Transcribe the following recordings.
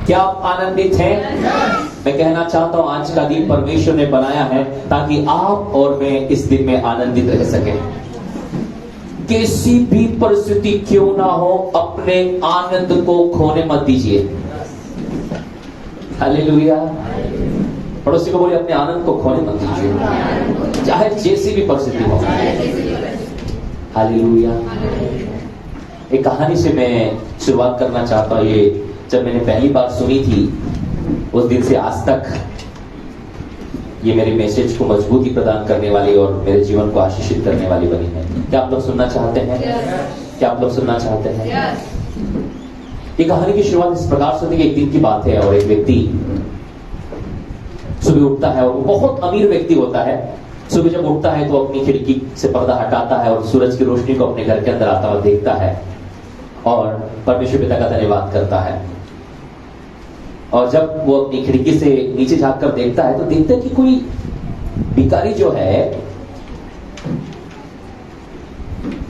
क्या आप आनंदित हैं? मैं कहना चाहता हूं आज का दिन परमेश्वर ने बनाया है ताकि आप और मैं इस दिन में आनंदित रह सकें। किसी भी परिस्थिति क्यों ना हो, अपने आनंद को खोने मत दीजिए। हालेलुया। पड़ोसी को बोलिए अपने आनंद को खोने मत दीजिए, चाहे जैसी भी परिस्थिति हो। हालेलुया। एक कहानी से मैं शुरुआत करना चाहता हूं। ये जब मैंने पहली बार सुनी थी, उस दिन से आज तक ये मेरे मैसेज को मजबूती प्रदान करने वाली और मेरे जीवन को आशीषित करने वाली बनी है। क्या आप लोग सुनना चाहते हैं? क्या आप लोग सुनना चाहते हैं? ये कहानी की शुरुआत इस प्रकार से होती है। एक दिन की बात है और एक व्यक्ति सुबह उठता है और वो बहुत अमीर व्यक्ति होता है। सुबह जब उठता है तो अपनी खिड़की से पर्दा हटाता है और सूरज की रोशनी को अपने घर के अंदर आता हुआ देखता है और परमेश्वर पिता का धन्यवाद करता है। और जब वो अपनी खिड़की से नीचे झांककर देखता है तो देखता है कि कोई भिखारी जो है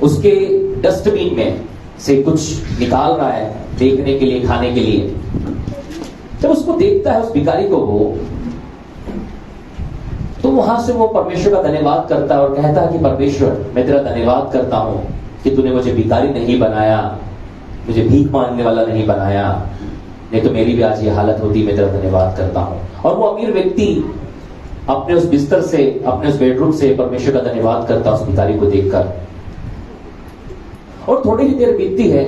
उसके डस्टबिन में से कुछ निकाल रहा है देखने के लिए, खाने के लिए। जब उसको देखता है उस भिखारी को वो, तो वहां से वो परमेश्वर का धन्यवाद करता है और कहता है कि परमेश्वर, मैं तेरा धन्यवाद करता हूं कि तूने मुझे भिखारी नहीं बनाया, मुझे भीख मांगने वाला नहीं बनाया, नहीं तो मेरी भी आज ये हालत होती। मैं तेरा धन्यवाद करता हूं। और वो अमीर व्यक्ति अपने उस बिस्तर से, अपने उस बेडरूम से परमेश्वर का धन्यवाद करता उस भिखारी को देखकर। और थोड़ी ही देर बीतती है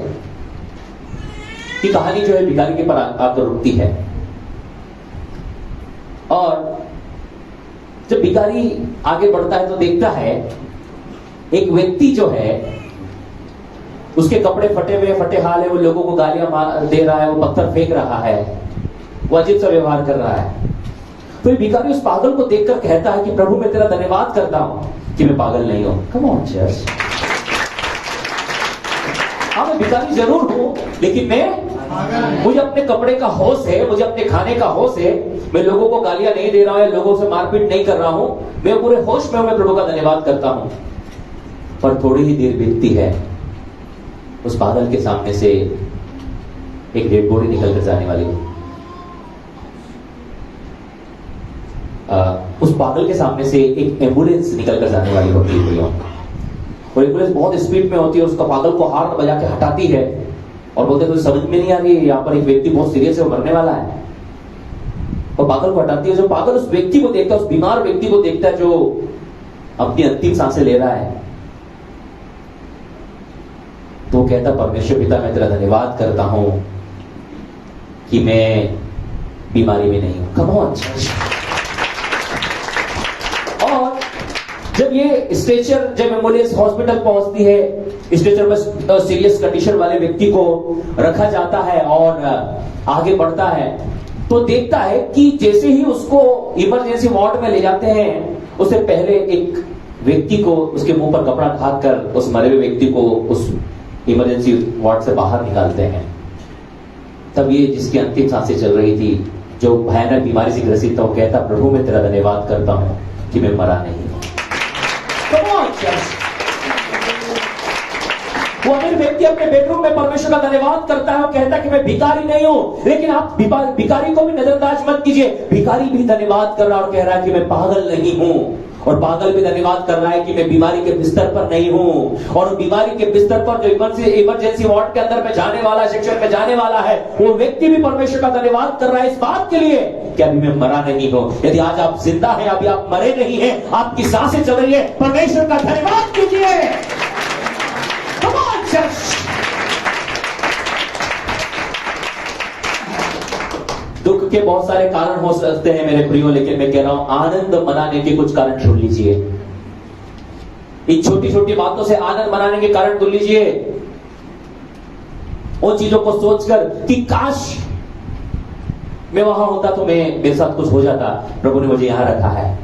कि कहानी जो है भिखारी के पर आकर रुकती है। और जब भिखारी आगे बढ़ता है तो देखता है एक व्यक्ति जो है उसके कपड़े फटे हुए, फटे हाल है, वो लोगों को गालियां दे रहा है, वो पत्थर फेंक रहा है, वो अजीब सा व्यवहार कर रहा है। तो ये भिखारी उस पागल को देखकर कहता है कि प्रभु, मैं तेरा धन्यवाद करता हूं कि मैं पागल नहीं हूं। Come on church. हाँ, मैं भिखारी जरूर हूं, लेकिन मुझे अपने कपड़े का होश है, मुझे अपने खाने का होश है, मैं लोगों को गालियां नहीं दे रहा हूं, लोगों से मारपीट नहीं कर रहा हूं, मैं पूरे होश में हूं, मैं प्रभु का धन्यवाद करता हूं। पर थोड़ी ही देर बीतती है, उस पागल के सामने से एक डेड बॉडी निकल कर जाने वाली है। उस पागल के सामने से एक एम्बुलेंस निकल कर जाने वाली होती है और एम्बुलेंस बहुत स्पीड में होती है। उसका पागल को हार्न बजा के हटाती है और बोलते तो समझ में नहीं आ रही है, यहाँ पर एक व्यक्ति बहुत सीरियस है, वो मरने वाला है। और पागल को हटाती है। जो पागल उस व्यक्ति को देखता है, उस बीमार व्यक्ति को देखता है जो अपनी अंतिम सांसें ले रहा है, तो कहता, परमेश्वर पिता, मैं तेरा धन्यवाद करता हूं कि मैं बीमारी में नहीं हूं। Come on. और जब ये स्ट्रेचर, जब एम्बुलेंस हॉस्पिटल पहुंचती है, स्ट्रेचर में सीरियस कंडीशन वाले व्यक्ति को रखा जाता है और आगे बढ़ता है, तो देखता है कि जैसे ही उसको इमरजेंसी वार्ड में ले जाते हैं, उससे पहले एक व्यक्ति को उसके मुंह पर कपड़ा ढाक कर उस मरे हुए व्यक्ति को उस इमरजेंसी वार्ड से बाहर निकालते हैं। तब ये जिसकी अंतिम सांसें चल रही थी, जो भयानक बीमारी से ग्रसित था, वो कहता, प्रभु, मैं तेरा धन्यवाद करता हूं कि मैं मरा नहीं हूं। वो अमीर व्यक्ति अपने बेडरूम में परमेश्वर का धन्यवाद करता है और कहता है कि मैं भिखारी नहीं हूं। लेकिन आप भिखारी को भी नजरअंदाज मत कीजिए। भिखारी भी धन्यवाद कर रहा है और कह रहा है कि मैं पागल नहीं हूं। और पागल भी धन्यवाद कर रहा है कि मैं बीमारी के बिस्तर पर नहीं हूं। और बीमारी के बिस्तर पर जो इमरजेंसी वार्ड के अंदर में जाने वाला, सेक्शन में जाने वाला है, वो व्यक्ति भी परमेश्वर का धन्यवाद कर रहा है इस बात के लिए कि अभी मैं मरा नहीं हूं। यदि आज आप जिंदा हैं, अभी आप मरे नहीं हैं, आपकी सांसें चल रही है, परमेश्वर का धन्यवाद कीजिए। Come on, church. दुख के बहुत सारे कारण हो सकते हैं मेरे प्रियो, लेकिन मैं कह रहा हूं आनंद मनाने के कुछ कारण चुन लीजिए। इन छोटी छोटी बातों से आनंद मनाने के कारण चुन लीजिए। उन चीजों को सोचकर कि काश मैं वहां होता तो मेरे साथ कुछ हो जाता, प्रभु ने मुझे यहां रखा है।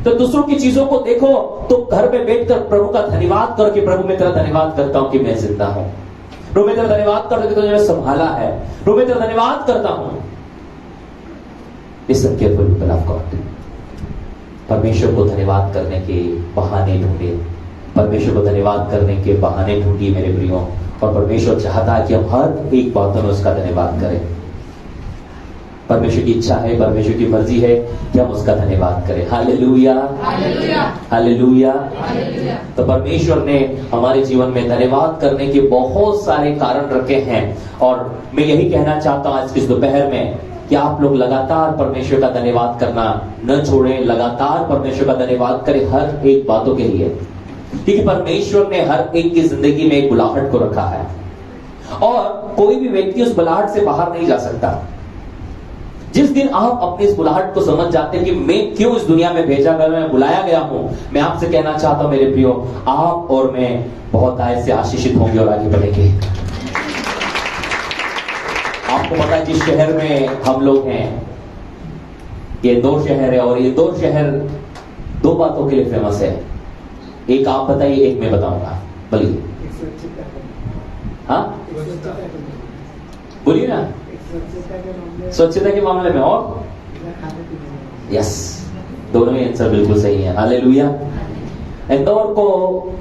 तो दूसरों की चीजों को देखो तो घर में बैठकर प्रभु का धन्यवाद करो कि प्रभु, मैं तेरा धन्यवाद करता हूं कि मैं जिंदा हूं। प्रभु, मैं तेरा धन्यवाद करता हूं कि तुझे संभाला है। प्रभु, मैं तेरा धन्यवाद करता हूं। Listen carefully people of God. परमेश्वर को धन्यवाद करने के बहाने ढूंढे, परमेश्वर को धन्यवाद करने के बहाने ढूंढिए मेरे प्रियो, और परमेश्वर चाहता है कि हम हर एक बातों में उसका धन्यवाद करें। परमेश्वर की इच्छा है, परमेश्वर की मर्जी है कि हम उसका धन्यवाद करें। Hallelujah, hallelujah. तो परमेश्वर ने हमारे जीवन में धन्यवाद करने के बहुत सारे कारण रखे हैं, और मैं यही कहना चाहता हूं आज की दोपहर में कि आप लोग लगातार परमेश्वर का धन्यवाद करना न छोड़ें, लगातार परमेश्वर का धन्यवाद करें हर एक बातों के लिए, क्योंकि परमेश्वर ने हर एक की जिंदगी में एक बुलाहट को रखा है और कोई भी व्यक्ति उस बुलाहट से बाहर नहीं जा सकता। जिस दिन आप अपनी इस बुलाहट को समझ जाते हैं कि मैं क्यों इस दुनिया में भेजा गया, मैं बुलाया गया हूं, मैं आपसे कहना चाहता हूं मेरे प्रियो, आप और मैं बहुत आय से आशीषित होंगे और आगे बढ़ेंगे। आपको पता है जिस शहर में हम लोग हैं, ये इंदौर शहर है, और ये इंदौर शहर दो बातों के लिए फेमस है। एक आप बताइए, एक मैं बताऊंगा। बोलिए। हाँ, बोलिए ना। स्वच्छता के मामले में, और यस, दोनों ही आंसर बिल्कुल सही है। हालेलुया। इंदौर को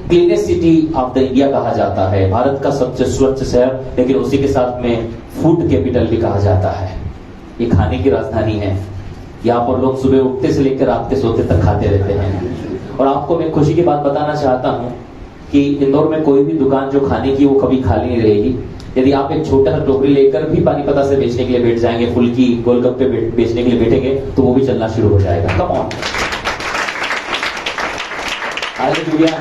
cleanest city of the India कहा जाता है, भारत का सबसे स्वच्छ शहर, लेकिन उसी के साथ में फूड कैपिटल भी कहा जाता है। ये खाने की राजधानी है। यहाँ पर लोग सुबह उठते से लेकर रात के सोते तक खाते रहते हैं। और आपको मैं खुशी की बात बताना चाहता हूँ कि इंदौर में कोई भी दुकान जो खाने की वो कभी खाली नहीं रहेगी। यदि आप एक छोटा सा टोकरी लेकर भी पानीपता से बेचने के लिए बैठ जाएंगे, फुल्की गोलगप्पे बेचने के लिए बैठेंगे, तो वो भी चलना शुरू हो जाएगा। Come on, hallelujah,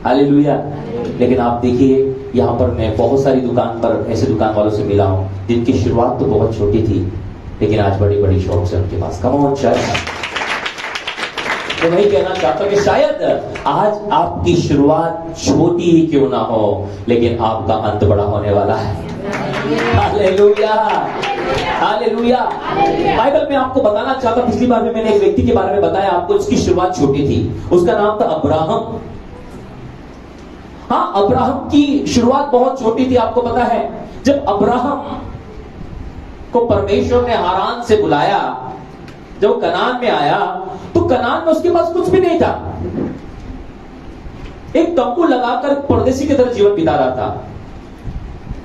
hallelujah. लेकिन आप देखिए, यहाँ पर मैं बहुत सारी दुकान पर ऐसे दुकान वालों से मिला हूं जिनकी शुरुआत तो बहुत छोटी थी, लेकिन आज बड़ी बड़ी शॉप है उनके पास। Come on church. तो मैं कहना चाहता हूं कि शायद आज आपकी शुरुआत छोटी ही क्यों ना हो, लेकिन आपका अंत बड़ा होने वाला है। Hallelujah, hallelujah. बाइबल में आपको बताना चाहता हूं, पिछली बार में मैंने एक व्यक्ति के बारे में बताया आपको, इसकी शुरुआत छोटी थी। उसका नाम था अब्राहम। हाँ, अब्राहम की शुरुआत बहुत छोटी थी। आपको पता है, जब अब्राहम को परमेश्वर ने हारान से बुलाया, जब कनान में आया, तो कनान में उसके पास कुछ भी नहीं था। एक तंबू लगाकर परदेसी की तरह जीवन बिता रहा था।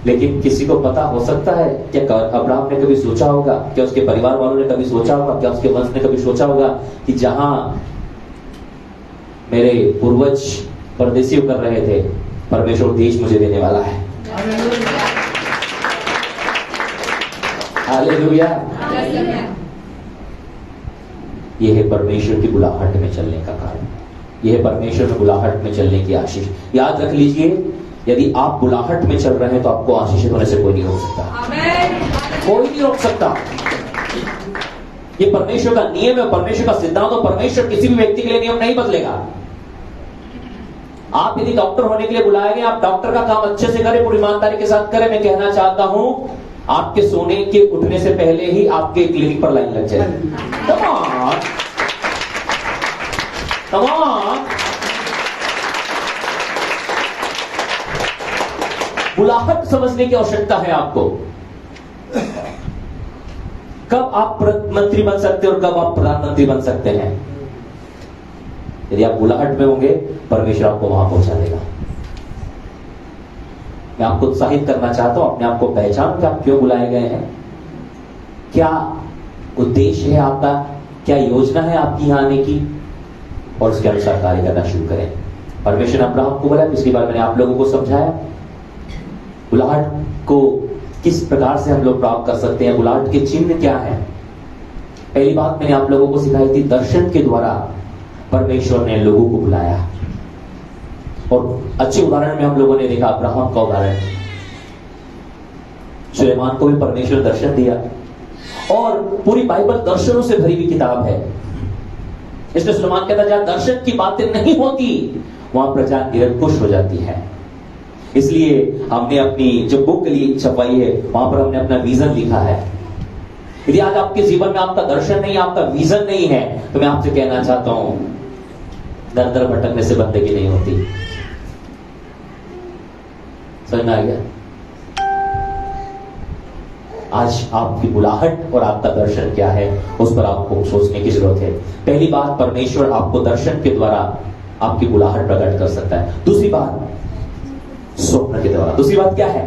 लेकिन किसी को पता हो सकता है क्या अब्राहम ने कभी सोचा होगा, क्या उसके परिवार वालों ने कभी सोचा होगा, क्या उसके वंश ने कभी सोचा होगा कि जहां मेरे पूर्वज परदेसी कर रहे थे, परमेश्वर देश मुझे देने वाला है। हालेलुया। यह है परमेश्वर की बुलाहट में चलने का कारण, यह है परमेश्वर की बुलाहट में चलने की आशीष। याद रख लीजिए, यदि आप बुलाहट में चल रहे हैं तो आपको आशीषित होने से कोई नहीं रोक सकता। कोई नहीं रोक सकता। ये परमेश्वर का नियम है, परमेश्वर का सिद्धांत, और परमेश्वर किसी भी व्यक्ति के लिए नियम नहीं बदलेगा। आप यदि डॉक्टर होने के लिए बुलाए गए, आप डॉक्टर का काम अच्छे से करें, पूरी ईमानदारी के साथ करें। मैं कहना चाहता हूं, आपके सोने के उठने से पहले ही आपके क्लिनिक पर लाइन लग जाए। Come on, come on। बुलाहट समझने की आवश्यकता है आपको। कब आप मंत्री बन सकते हैं और कब आप प्रधानमंत्री बन सकते हैं। यदि आप बुलाहट में होंगे, परमेश्वर आपको वहां पहुंचा देगा। मैं आपको उत्साहित करना चाहता हूं, अपने आप को पहचानो कि आप क्यों बुलाए गए हैं, क्या उद्देश्य है आपका, क्या योजना है आपकी यहां आने की, और उसके अनुसार कार्य करना शुरू करें। परमेश्वर ने अब्राहम को बोला, पिछली बार मैंने आप लोगों को समझाया बुलाहट को किस प्रकार से हम लोग प्राप्त कर सकते हैं, बुलाहट के चिन्ह क्या है। पहली बात मैंने आप लोगों को सिखाई थी, दर्शन के द्वारा परमेश्वर ने लोगों को बुलाया। और अच्छे उदाहरण में हम लोगों ने देखा अब्राहम का उदाहरण, सुलेमान को भी परमेश्वर दर्शन दिया, और पूरी बाइबल दर्शनों से भरी हुई किताब है। इसलिए सुलेमान कहता, जहां दर्शन की बातें नहीं होती वहां प्रजा निरंकुश हो जाती है। इसलिए हमने अपनी जो बुक छपाई है, वहां पर हमने अपना विजन लिखा है। यदि आज आपके जीवन में आपका दर्शन नहीं, आपका विजन नहीं है, तो मैं आपसे कहना चाहता हूं, दर दर भटकने से बंदगी नहीं होती। समझ में आ गया। आज आपकी बुलाहट और आपका दर्शन क्या है, उस पर आपको सोचने की जरूरत है। पहली बात, परमेश्वर आपको दर्शन के द्वारा आपकी बुलाहट प्रकट कर सकता है। दूसरी बात, स्वप्न के द्वारा। दूसरी बात क्या है?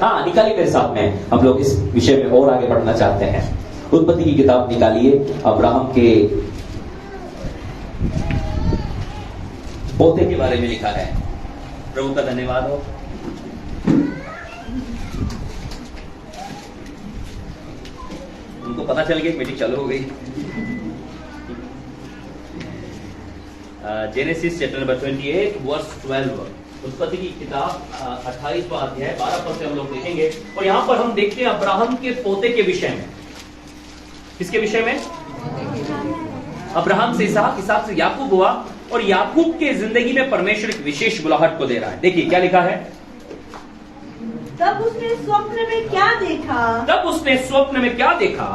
हाँ, निकालिए मेरे साथ में, हम लोग इस विषय में और आगे बढ़ना चाहते हैं। उत्पत्ति की किताब निकालिए, अब्राहम के पोते के बारे में लिखा है। प्रभु का धन्यवाद हो। उनको पता चल गया मीटिंग चालू हो गई। जेनेसिस चैप्टर नंबर 28 वर्स 12, उत्पत्ति की किताब 28वां अध्याय 12 पद से हम लोग देखेंगे। और यहां पर हम देखते हैं अब्राहम के पोते के विषय में। किसके विषय में? अब्राहम से इसहाक, इसहाक से याकूब हुआ, और याकूब के जिंदगी में परमेश्वर एक विशेष बुलाहट को दे रहा है। देखिए क्या लिखा है। तब उसने स्वप्न में क्या देखा? तब उसने स्वप्न में क्या देखा?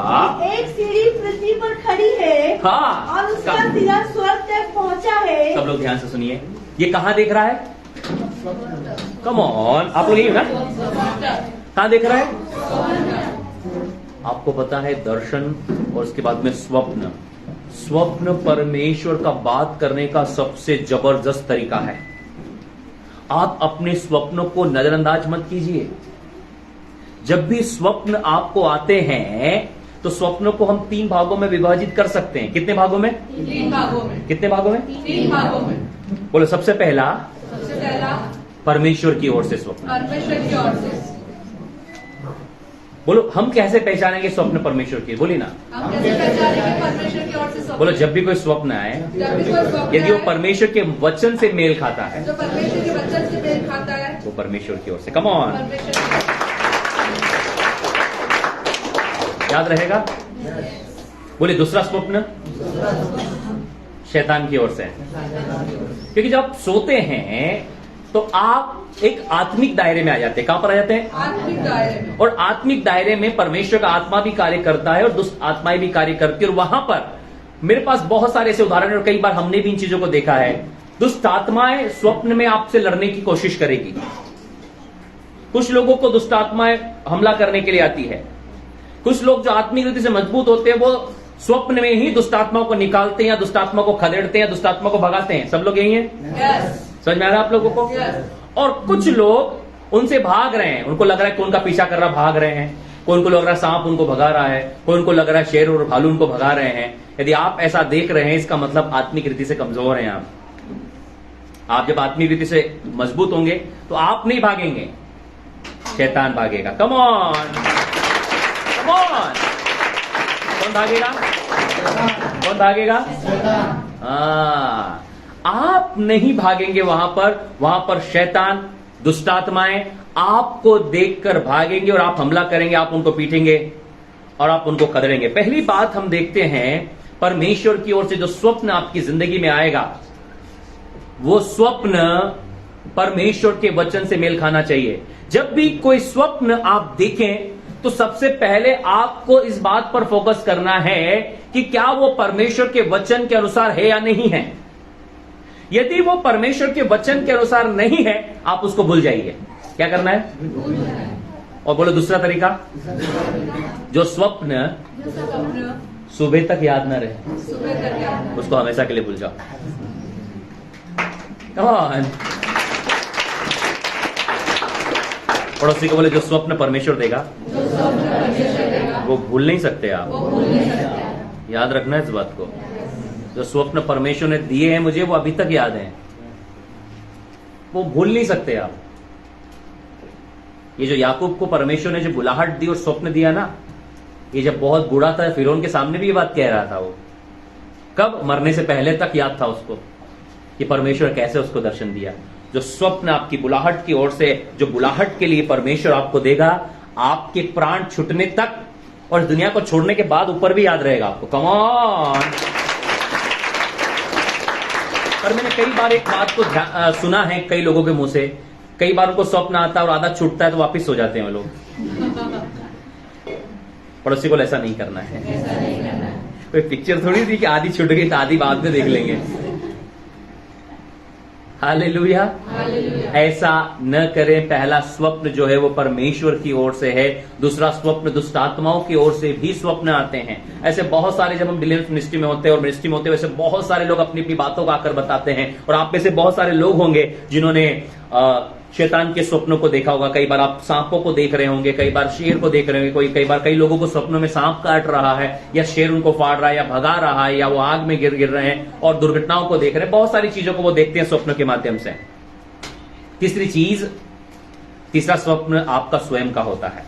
एक सीढ़ी पृथ्वी पर खड़ी है, हाँ, और उसका सिरा स्वर्ग तक पहुंचा है। सब लोग ध्यान से सुनिए, ये कहाँ देख रहा है? कम ऑन, आप लोग यही हो ना? कहाँ देख रहा है? आपको पता है दर्शन और उसके बाद में स्वप्न, स्वप्न परमेश्वर का बात करने का सबसे जबरदस्त तरीका है। आप अपने स्वप्नों को नजरअंदाज मत कीजिए। जब भी स्वप्न आपको आते हैं तो स्वप्नों को हम 3 भागों में विभाजित कर सकते हैं। कितने भागों में? 3 भागों में। कितने भागों में? 3 भागों में। बोलो, सबसे पहला परमेश्वर की ओर से स्वप्न। परमेश्वर की ओर से। बोलो, हम कैसे पहचानेंगे स्वप्न परमेश्वर की? बोलिए ना। हम कैसे पहचानेंगे परमेश्वर की ओर से स्वप्न? बोलो, जब भी कोई स्वप्न आए, जब भी कोई स्वप्न यदि वो आए, परमेश्वर के वचन से मेल खाता है, जो परमेश्वर के वचन से मेल खाता है, वो परमेश्वर की ओर से। कम ऑन, याद रहेगा। बोले, दूसरा स्वप्न शैतान की ओर से। क्योंकि जब आप सोते हैं तो आप एक आत्मिक दायरे में आ जाते हैं। कहां पर आ जाते हैं? आत्मिक दायरे में। और आत्मिक दायरे में परमेश्वर का आत्मा भी कार्य करता है और दुष्ट आत्माएं भी कार्य करती है। और वहां पर मेरे पास बहुत सारे ऐसे उदाहरण हैं और कई बार हमने भी इन चीजों को देखा है। दुष्ट आत्माएं स्वप्न में आपसे लड़ने की कोशिश करेगी। कुछ लोगों को दुष्ट आत्माएं हमला करने के लिए आती है। कुछ लोग जो आत्मिक रीति से मजबूत होते हैं वो स्वप्न में ही दुष्ट आत्माओं को निकालते हैं या दुष्ट आत्मा को खदेड़ते हैं, दुष्ट आत्मा को भगाते हैं। सब लोग यही हैं? समझ में आ रहा है आप लोगों को? और कुछ लोग उनसे भाग रहे हैं, उनको लग रहा है कि उनका पीछा कर रहा, भाग रहे हैं। कोई उनको लग रहा है सांप उनको भगा रहा है, कोई उनको लग रहा है शेर और भालू उनको भगा रहे हैं। यदि आप ऐसा देख रहे हैं, इसका मतलब आत्मिक रीति से कमजोर हैं आप। जब आत्मिक रीति से मजबूत होंगे तो आप नहीं भागेंगे, शैतान भागेगा। Come on, come on. कौन भागेगा? कौन भागेगा? हाँ, आप नहीं भागेंगे वहां पर शैतान, दुष्टात्माएं आपको देखकर भागेंगे और आप हमला करेंगे, आप उनको पीटेंगे और आप उनको खदेड़ेंगे। पहली बात हम देखते हैं, परमेश्वर की ओर से जो स्वप्न आपकी जिंदगी में आएगा, वो स्वप्न परमेश्वर के वचन से मेल खाना चाहिए। जब भी कोई स्वप्न आप देखें तो सबसे पहले आपको इस बात पर फोकस करना है कि क्या वो परमेश्वर के वचन के अनुसार है या नहीं है। यदि वो परमेश्वर के वचन के अनुसार नहीं है, आप उसको भूल जाइए। क्या करना है? और बोलो दूसरा तरीका, जो स्वप्न सुबह तक याद ना रहे, उसको हमेशा के लिए भूल जाओ। Come on। पड़ोसी को बोले, जो स्वप्न परमेश्वर देगा वो भूल नहीं सकते आप। याद रखना है इस बात को। जो स्वप्न परमेश्वर ने दिए हैं मुझे, वो अभी तक याद हैं, वो भूल नहीं सकते आप। ये जो याकूब को परमेश्वर ने जो बुलाहट दी और स्वप्न दिया ना, ये जब बहुत बूढ़ा था, फिरौन के सामने भी ये बात कह रहा था। वो कब? मरने से पहले तक याद था उसको कि परमेश्वर कैसे उसको दर्शन दिया। जो स्वप्न आपकी बुलाहट की ओर से, जो बुलाहट के लिए परमेश्वर आपको देगा, आपके प्राण छूटने तक और दुनिया को छोड़ने के बाद ऊपर भी याद रहेगा आपको। Come on. पर मैंने कई बार एक बात को सुना है कई लोगों के मुंह से, कई बार उनको स्वप्न आता है और आधा छूटता है तो वापिस सो जाते हैं वो लोग। पड़ोसी को ऐसा नहीं करना है। कोई पिक्चर थोड़ी थी कि आधी छूट गई तो आधी बाद में देख लेंगे। हालेलुया। ऐसा न करें। पहला स्वप्न जो है वो परमेश्वर की ओर से है, दूसरा स्वप्न दुष्ट आत्माओं की ओर से भी स्वप्न आते हैं। ऐसे बहुत सारे, जब हम डिलीवरेंस मिनिस्ट्री में होते हैं और मिनिस्ट्री में होते हैं, वैसे बहुत सारे लोग अपनी अपनी बातों को आकर बताते हैं। और आप में से बहुत सारे लोग होंगे जिन्होंने शैतान के स्वप्नों को देखा होगा। कई बार आप सांपों को देख रहे होंगे, कई बार शेर को देख रहे होंगे, कई बार कई लोगों को स्वप्नों में सांप काट रहा है, या शेर उनको फाड़ रहा है, या भगा रहा है, या वो आग में गिर रहे हैं और दुर्घटनाओं को देख रहे हैं। बहुत सारी चीजों को वो देखते हैं स्वप्न के माध्यम से। तीसरा स्वप्न आपका स्वयं का होता है।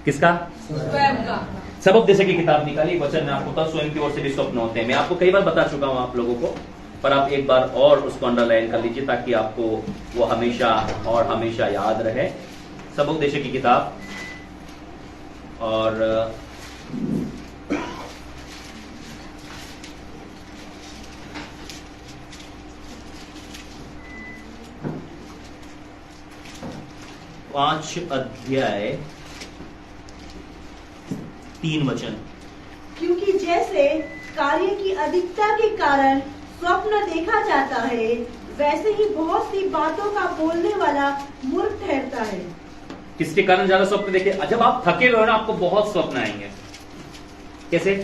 किसका? स्वयं का। सबोपदेश की किताब निकाली, वचन में आपको पता स्वयं की ओर से भी स्वप्न होते हैं। मैं आपको कई बार बता चुका हूं आप लोगों को, पर आप एक बार और उसको अंडरलाइन कर लीजिए ताकि आपको वो हमेशा और हमेशा याद रहे। सबोपदेश की किताब और पांच अध्याय 3 वचन। क्योंकि जैसे कार्य की अधिकता के कारण स्वप्न देखा जाता है, वैसे ही बहुत सी बातों का बोलने वाला मूर्ख ठहरता है। किसके कारण ज्यादा स्वप्न देखे? जब आप थके हुए हो ना, आपको बहुत स्वप्न आएंगे। कैसे?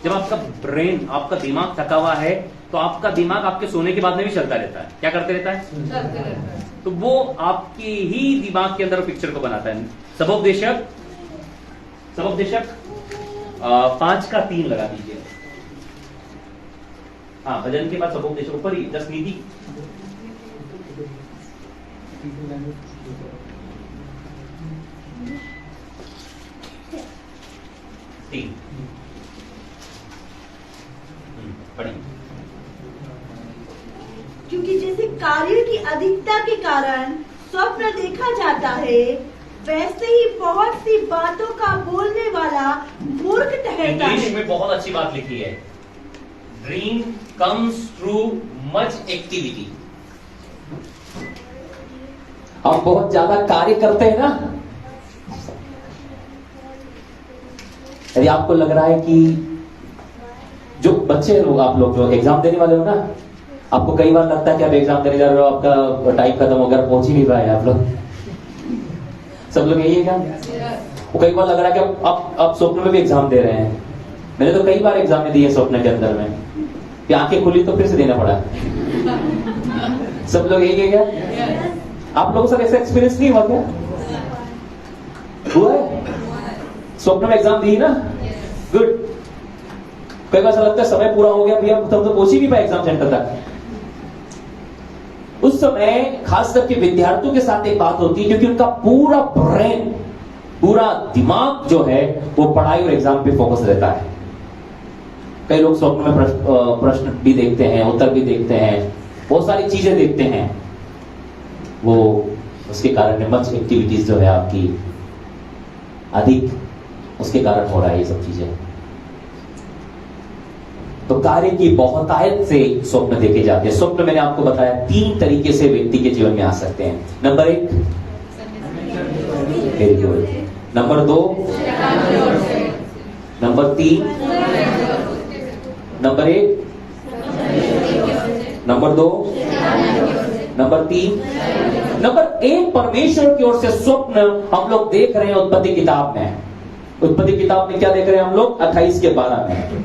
जब आपका ब्रेन, आपका दिमाग थका हुआ है, तो आपका दिमाग आपके सोने के बाद में भी चलता रहता है। क्या करते रहता है? चलते रहता है। तो वो आपकी ही दिमाग के अंदर पिक्चर को बनाता है। सबोपदेशक 5:3 लगा दीजिए। हाँ, भजन के बाद सबोपदेशक ऊपर ही 10 नीति। 3 पढ़िए। क्योंकि जैसे कार्य की अधिकता के कारण स्वप्न देखा जाता है, वैसे ही बहुत सी बातों का बोलने वाला मूर्ख ठहरता इंग्लिश है। में बहुत अच्छी बात लिखी है, dream comes through much activity. आप बहुत ज्यादा कार्य करते हैं ना, यदि आपको लग रहा है कि जो बच्चे लोग, आप लोग जो एग्जाम देने वाले हो ना, आपको कई बार लगता है कि आप एग्जाम देने जा रहे हो, आपका टाइम खत्म हो गया, पहुंच ही नहीं पाए आप लोग। सब लोग यही है क्या? वो कई बार लग रहा है कि आप स्वप्न में भी एग्जाम दे रहे हैं। मैंने तो कई बार एग्जाम में दिए स्वप्न के अंदर में, फिर आंखें खुली तो फिर से देना पड़ा। सब लोग यही है क्या? आप लोगों के साथ ऐसा एक्सपीरियंस नहीं हुआ क्या? हुआ है? स्वप्न में एग्जाम दी ना? गुड। कई बार ऐसा लगता है समय पूरा हो गया भैया, तुम तो पहुंच ही नहीं पाए एग्जाम सेंटर तक। उस समय खास करके विद्यार्थियों के साथ एक बात होती है, क्योंकि उनका पूरा ब्रेन, पूरा दिमाग जो है वो पढ़ाई और एग्जाम पे फोकस रहता है। कई लोग स्वप्न में प्रश्न भी देखते हैं, उत्तर भी देखते हैं, बहुत सारी चीजें देखते हैं। वो उसके कारण मच एक्टिविटीज जो है आपकी अधिक, उसके कारण हो रहा है ये सब चीजें। तो कार्य की बहुतायत से स्वप्न देखे जाते हैं। स्वप्न मैंने आपको बताया 3 तरीके से व्यक्ति के जीवन में आ सकते हैं। Number 1, very good. Number 2, number 3, number 1, number 2, number 3, number 1 परमेश्वर की ओर से स्वप्न हम लोग देख रहे हैं उत्पत्ति किताब में। उत्पत्ति किताब में क्या देख रहे हैं हम लोग? 28:12 में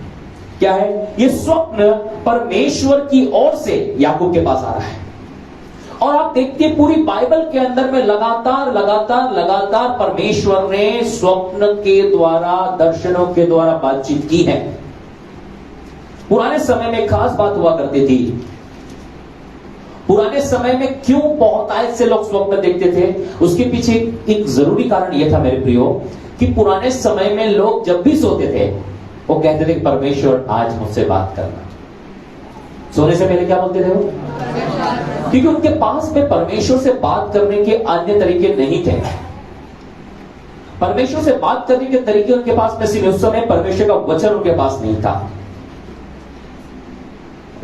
क्या है? ये स्वप्न परमेश्वर की ओर से याकूब के पास आ रहा है। और आप देखते हैं पूरी बाइबल के अंदर में लगातार लगातार लगातार परमेश्वर ने स्वप्न के द्वारा, दर्शनों के द्वारा बातचीत की है। पुराने समय में खास बात हुआ करती थी। पुराने समय में क्यों बहुतायत से लोग स्वप्न देखते थे? उसके पीछे एक जरूरी कारण यह था मेरे प्रियो, कि पुराने समय में लोग जब भी सोते थे वो कहते थे कि परमेश्वर आज मुझसे बात करना। सोने से पहले क्या बोलते थे वो? क्योंकि उनके पास में परमेश्वर से बात करने के अन्य तरीके नहीं थे। परमेश्वर से बात करने के तरीके उनके पास में सिर्फ उस समय परमेश्वर का वचन उनके पास नहीं था।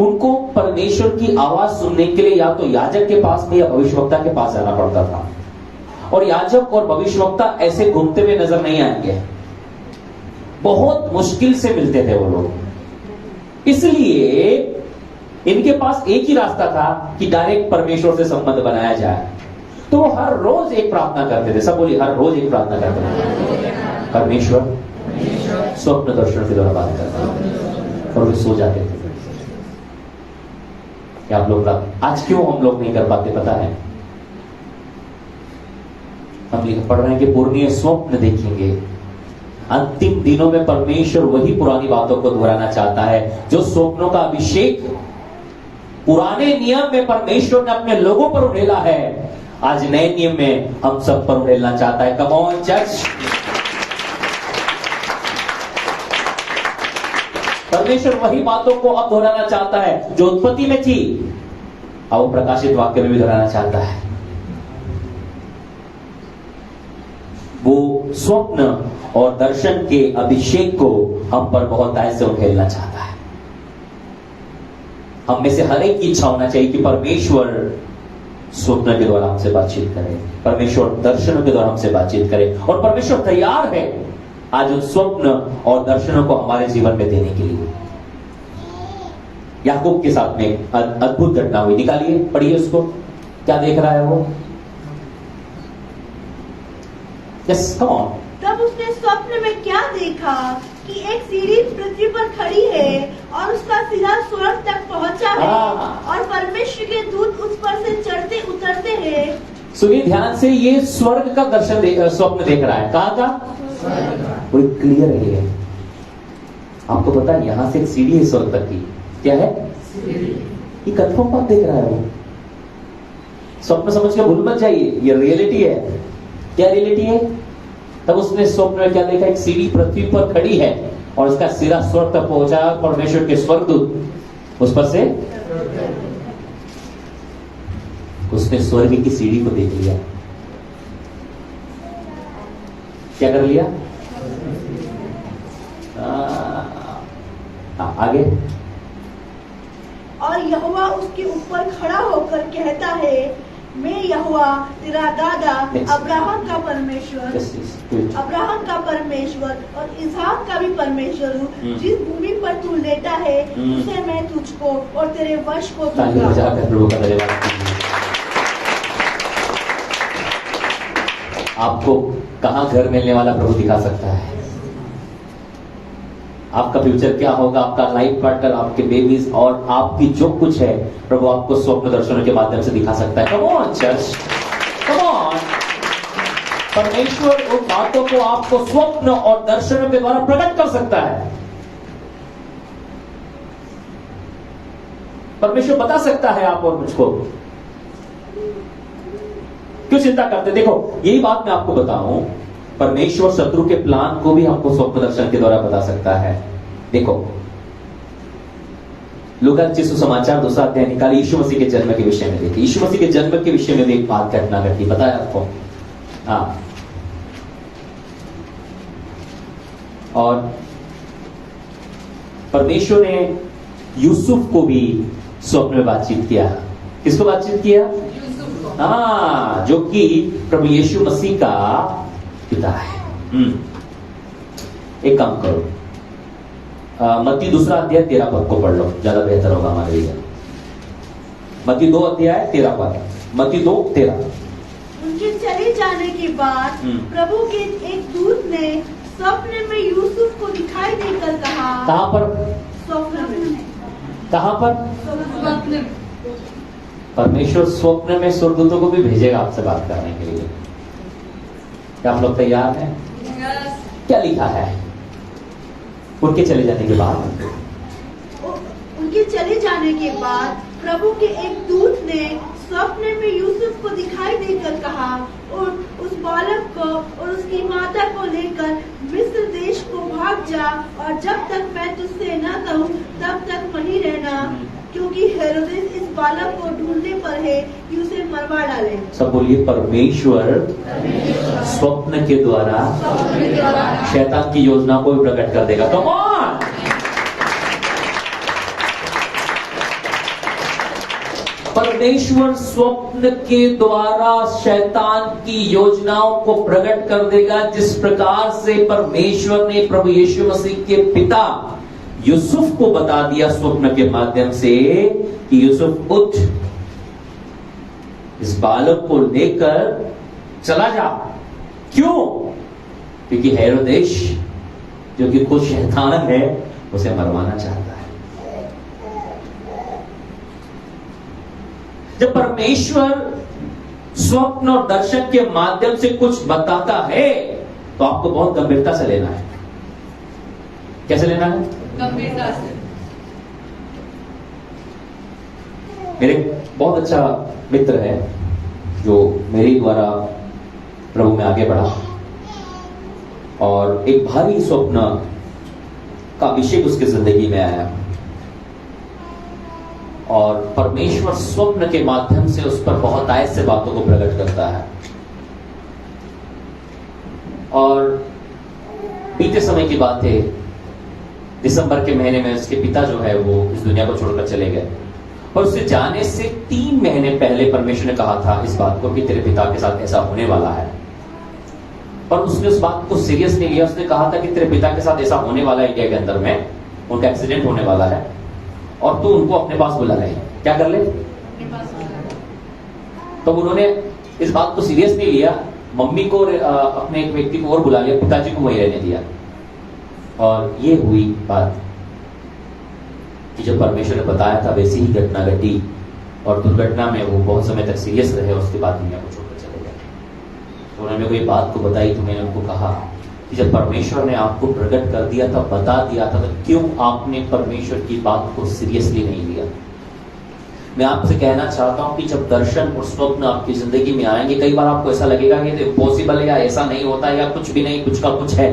उनको परमेश्वर की आवाज सुनने के लिए या तो याजक के पास में या भविष्यवक्ता के पास जाना पड़ता था। और याजक और भविष्यवक्ता ऐसे घूमते हुए नजर नहीं आएंगे, बहुत मुश्किल से मिलते थे वो लोग। इसलिए इनके पास एक ही रास्ता था कि डायरेक्ट परमेश्वर से संबंध बनाया जाए। तो वो हर रोज एक प्रार्थना करते थे। सब बोलिए, हर रोज एक प्रार्थना करते थे। परमेश्वर स्वप्न दर्शन के द्वारा बात करते और वे सो जाते थे। क्या आप लोग आज क्यों हम लोग नहीं कर पाते पता है? हम पढ़ रहे हैं कि पूर्णीय स्वप्न देखेंगे। अंतिम दिनों में परमेश्वर वही पुरानी बातों को दोहराना चाहता है। जो स्वप्नों का अभिषेक पुराने नियम में परमेश्वर ने अपने लोगों पर उड़ेला है, आज नए नियम में हम सब पर उड़ेलना चाहता है। Come on church. परमेश्वर वही बातों को अब दोहराना चाहता है जो उत्पत्ति में थी, अब वो प्रकाशित वाक्य में भी दोहराना चाहता है। वो स्वप्न और दर्शन के अभिषेक को हम पर बहुत आय से उड़ेलना चाहता है। हम में से हर एक की इच्छा होना चाहिए कि परमेश्वर स्वप्न के द्वारा हमसे बातचीत करे, परमेश्वर दर्शनों के द्वारा हमसे बातचीत करे, और परमेश्वर तैयार है आज उन स्वप्न और दर्शनों को हमारे जीवन में देने के लिए। याकूब के साथ में अद्भुत घटना हुई। निकालिए, पढ़िए उसको। क्या देख रहा है वो? Yes, come on. तब उसने स्वप्न में क्या देखा कि एक सीढ़ी पृथ्वी पर खड़ी है और उसका सिरा स्वर्ग तक पहुंचा है और परमेश्वर के दूत उस पर से चढ़ते उतरते हैं। सुनिए ध्यान से, ये स्वर्ग का दर्शन स्वप्न देख रहा है। कहाँ का? वो क्लियर है ये। आपको पता है यहां से एक सीढ़ी है स्वर्ग तक की। क्या है? ये कंफर्म बात देख रहा है वो। स्वप्न समझ के भूल मत जाइए, ये रियलिटी है। क्या रियलिटी है? तब उसने स्वप्न में क्या देखा? एक सीढ़ी पृथ्वी पर खड़ी है और उसका सिरा स्वर्ग तक पहुंचा। परमेश्वर के स्वर्गदूत उस पर से, उसने स्वर्ग की सीढ़ी को देख लिया। क्या कर लिया? आगे। और यहोवा उसके ऊपर खड़ा होकर कहता है, मैं यहोवा तेरा दादा अब्राहम का परमेश्वर, अब्राहम का परमेश्वर और इसहाक का भी परमेश्वर हूँ। जिस भूमि पर तू लेटा है उसे मैं तुझको और तेरे वश को दूंगा। प्रभु का धन्यवाद। आपको कहां घर मिलने वाला प्रभु दिखा सकता है। आपका फ्यूचर क्या होगा, आपका लाइफ पार्टनर, आपके बेबीज और आपकी जो कुछ है, प्रभु आपको स्वप्न दर्शनों के माध्यम से दिखा सकता है। Come on church, come on. परमेश्वर उन बातों को आपको स्वप्न और दर्शनों के द्वारा प्रकट कर सकता है। परमेश्वर बता सकता है आप और मुझको। क्यों चिंता करते? देखो, यही बात मैं आपको बताऊं, परमेश्वर शत्रु के प्लान को भी हमको स्वप्न दर्शन के द्वारा बता सकता है। देखो, लूका सुसमाचार 2 अध्याय निकाली, यीशु मसीह के जन्म के विषय में देखिए। यीशु मसीह के जन्म के विषय में भी एक बात घटना घटी, पता है आपको? हाँ। और परमेश्वर ने यूसुफ को भी स्वप्न में बातचीत किया। किसको बातचीत किया? हाँ, जो कि प्रभु यीशु मसीह का पिता है। एक काम करो, मत्ती 2 अध्याय 13 पद को पढ़ लो, ज्यादा बेहतर होगा हमारे लिए। मत्ती 2 अध्याय 13 पद, मत्ती 2:13। उनके चले जाने के बाद प्रभु के एक दूत ने स्वप्न में यूसुफ को दिखाई देकर कहा। कहां पर? स्वप्न में। कहां पर? स्वप्न में। परमेश्वर स्वप्न में स्वर्गदूतों को भी भेजेगा आपसे बात करने के लिए। क्या आप लोग तैयार हैं? क्या लिखा है? उनके चले जाने के बाद, उनके चले जाने के बाद प्रभु के एक दूत ने स्वप्न में यूसुफ को दिखाई देकर कहा, और उस बालक को और उसकी माता को लेकर मिस्र देश को भाग जा, और जब तक मैं तुझसे न कहूँ तब तक वहीं रहना, क्योंकि हेरोदेस इस बालक को ढूंढने पर है कि उसे मरवा डाले। सब बोलिए, परमेश्वर स्वप्न के द्वारा शैतान की योजना को भी प्रकट कर देगा। Come on. परमेश्वर स्वप्न के द्वारा शैतान की योजनाओं को प्रकट कर देगा। जिस प्रकार से परमेश्वर ने प्रभु यीशु मसीह के पिता यूसुफ को बता दिया स्वप्न के माध्यम से कि यूसुफ उठ, इस बालक को लेकर चला जा। क्यों? क्योंकि हेरोदेश जो कि खुद शैतान है उसे मरवाना चाहता है। जब परमेश्वर स्वप्न और दर्शन के माध्यम से कुछ बताता है तो आपको बहुत गंभीरता से लेना है। कैसे लेना है? गंभीरता से। मेरे बहुत अच्छा मित्र है जो मेरे द्वारा प्रभु में आगे बढ़ा और एक भारी स्वप्न का अभिषेक उसकी जिंदगी में आया और परमेश्वर स्वप्न के माध्यम से उस पर बहुत आयत से बातों को प्रकट करता है। और बीते समय की बात है, दिसंबर के महीने में उसके पिता जो है वो इस दुनिया को छोड़कर चले गए और उससे जाने से 3 महीने पहले परमेश्वर ने कहा था इस बात को कि तेरे पिता के साथ ऐसा होने वाला है। पर उसने उस बात को सीरियस नहीं लिया। उसने कहा था कि तेरे पिता के साथ ऐसा होने वाला है, इंडिया के अंदर में उनका एक्सीडेंट होने वाला है और तू उनको अपने पास बुला ले। क्या कर ले? तो उन्होंने इस बात को सीरियस नहीं लिया, मम्मी को अपने एक व्यक्ति को और बुला लिया, पिताजी को वहीं रहने दिया। और ये हुई बात कि जब परमेश्वर ने बताया था वैसी ही घटना घटी और दुर्घटना में वो बहुत समय तक सीरियस रहे और उसके बाद दुनिया को छोड़कर चले गए। तो उन्होंने मेरे को ये बात को बताई तो मैंने उनको कहा कि जब परमेश्वर ने आपको प्रकट कर दिया था, बता दिया था, तो क्यों आपने परमेश्वर की बात को सीरियसली नहीं लिया? मैं आपसे कहना चाहता हूं कि जब दर्शन और स्वप्न आपकी जिंदगी में आएंगे, कई बार आपको ऐसा लगेगा कि ये इम्पॉसिबल है या ऐसा नहीं होता या कुछ भी नहीं, कुछ का कुछ है।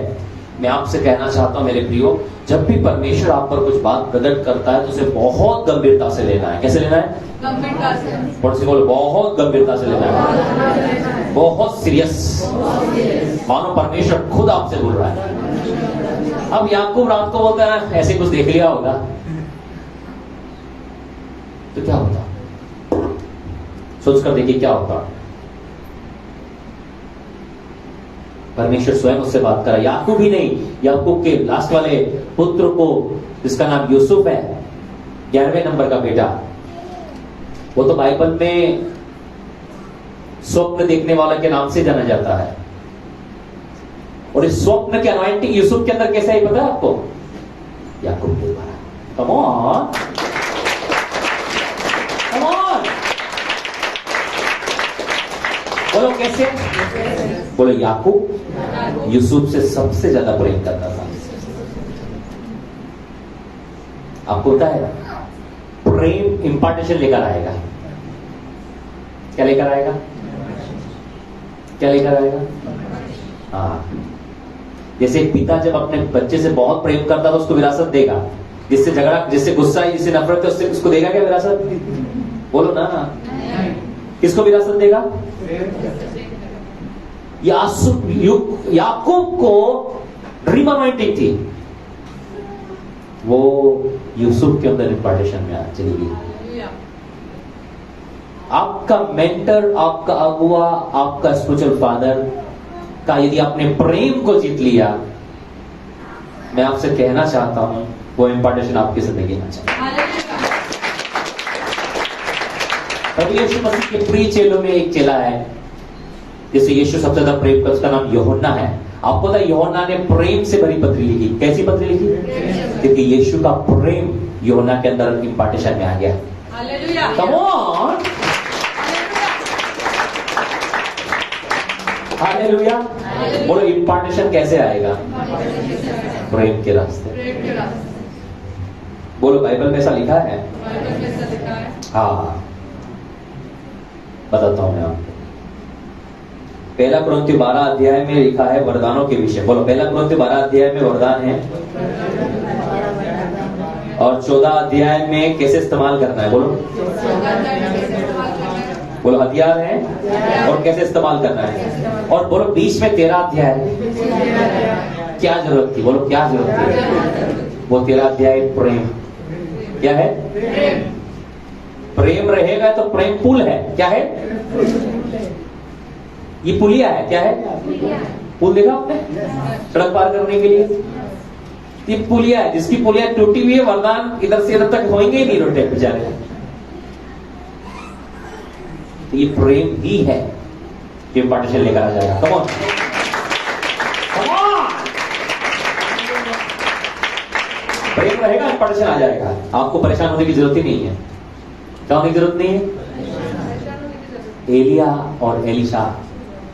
मैं आपसे कहना चाहता हूं मेरे प्रियो, जब भी परमेश्वर आप पर कुछ बात प्रकट करता है तो उसे बहुत गंभीरता से लेना है। कैसे लेना है? गंभीरता से। और से बोलो, बहुत गंभीरता से लेना है, बहुत सीरियस, मानो परमेश्वर खुद आपसे बोल रहा है। अब याकूब रात को बोलता है ऐसे कुछ देख लिया होगा तो क्या होता? सोचकर देखिए क्या होता। परमेश्वर स्वयं उससे बात करा। याकूब ही नहीं, याकूब के लास्ट वाले पुत्र को जिसका नाम यूसुफ है, 11वें नंबर का बेटा, वो तो बाइबल में स्वप्न देखने वाला के नाम से जाना जाता है। और इस स्वप्न के अनॉइंटिंग यूसुफ के अंदर कैसे आई पता है आपको? याकूब के द्वारा। कम ऑन, कम ऑन, बोलो कैसे? बोलो याकूब यूसुफ से सबसे ज्यादा प्रेम करता था। आपको पता है प्रेम इंपार्टेशन लेकर आएगा। क्या लेकर आएगा? क्या लेकर आएगा? हाँ, जैसे एक पिता जब अपने बच्चे से बहुत प्रेम करता तो उसको विरासत देगा। जिससे झगड़ा, जिससे गुस्सा है, जिससे नफरत है, उससे उसको देगा क्या विरासत? बोलो ना, किसको विरासत देगा? याकूब को ड्रीम अनॉइंटिंग थी, वो यूसुफ के अंदर इंपार्टेशन में चली गई। आपका मेंटर, आपका अगुआ, आपका स्पिरिचुअल फादर का यदि आपने प्रेम को जीत लिया, मैं आपसे कहना चाहता हूं वो इंपार्टेशन आपकी जिंदगी में चाहिए। प्रभु यीशु मसीह के प्रिय चेलों में एक चेला है जिसे यीशु सबसे ज्यादा प्रेम करता, उसका नाम यूहन्ना है। आपको पता है यूहन्ना ने प्रेम से भरी पत्री लिखी। कैसी पत्री लिखी? क्योंकि यीशु का प्रेम यूहन्ना के अंदर इंपार्टेशन में आ गया। Come on, hallelujah. बोलो इंपार्टेशन कैसे आएगा? प्रेम के रास्ते। बोलो बाइबल में ऐसा लिखा है? हाँ, बताता हूं मैं आपको। 1 कुरिन्थियों 12 अध्याय में लिखा है वरदानों के विषय। बोलो 1 कुरिन्थियों 12 अध्याय में वरदान है और 14 अध्याय में कैसे इस्तेमाल करना है। बोलो बोलो हथियार है और कैसे इस्तेमाल करना है। और बोलो बीच में 13 अध्याय क्या जरूरत थी? बोलो क्या जरूरत थी? वो 13 अध्याय प्रेम। क्या है? प्रेम रहेगा तो प्रेम पुल है। क्या है? ये पुलिया है। क्या है? पुल देखा आपने? सड़क पार करने के लिए ये पुलिया है, जिसकी पुलिया टूटी हुई है, वरदान इधर से इधर तक होंगे ही नहीं रोटे बेचारे। तो ये प्रेम ही है जो इम्पार्टेशन लेकर आ जाएगा। कम ऑन, प्रेम रहेगा, इम्पार्टेशन आ जाएगा। आपको परेशान होने की जरूरत ही नहीं है। क्या होने की जरूरत नहीं है? एलिया और एलिशा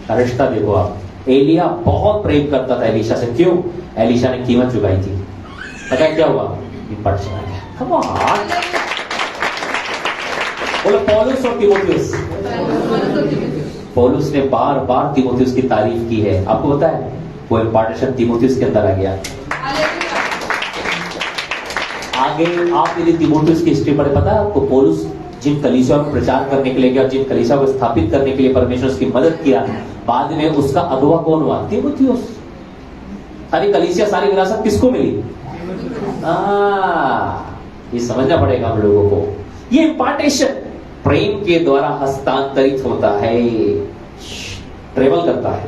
का रिश्ता देखो आप। एलिया बहुत प्रेम करता था एलिशा से। क्यों? एलिशा ने कीमत चुकाई थी। पता है क्या हुआ? इम्पार्टेशन आ गया। कम ऑन, बोलो पौलुस और तीमुथियुस। पौलुस ने बार बार तीमुथियुस की तारीफ की है। आपको पता है वो इम्पार्टेशन तीमुथियुस के अंदर आ गया। आगे आप यदि तीमुथियुस की हिस्ट्री पढ़े, पता है आपको पौलुस जिन कलीसिया में प्रचार करने के लिए गया, जिन कलीसिया को स्थापित करने के लिए परमेश्वर उसकी मदद किया, बाद में उसका अगुवा कौन हुआ? तीमुथियुस। सारी कलीसिया, सारी विरासत किसको मिली? ये समझना पड़ेगा हम लोगों को। ये इम्पार्टेशन प्रेम के द्वारा हस्तांतरित होता है, ट्रेवल करता है।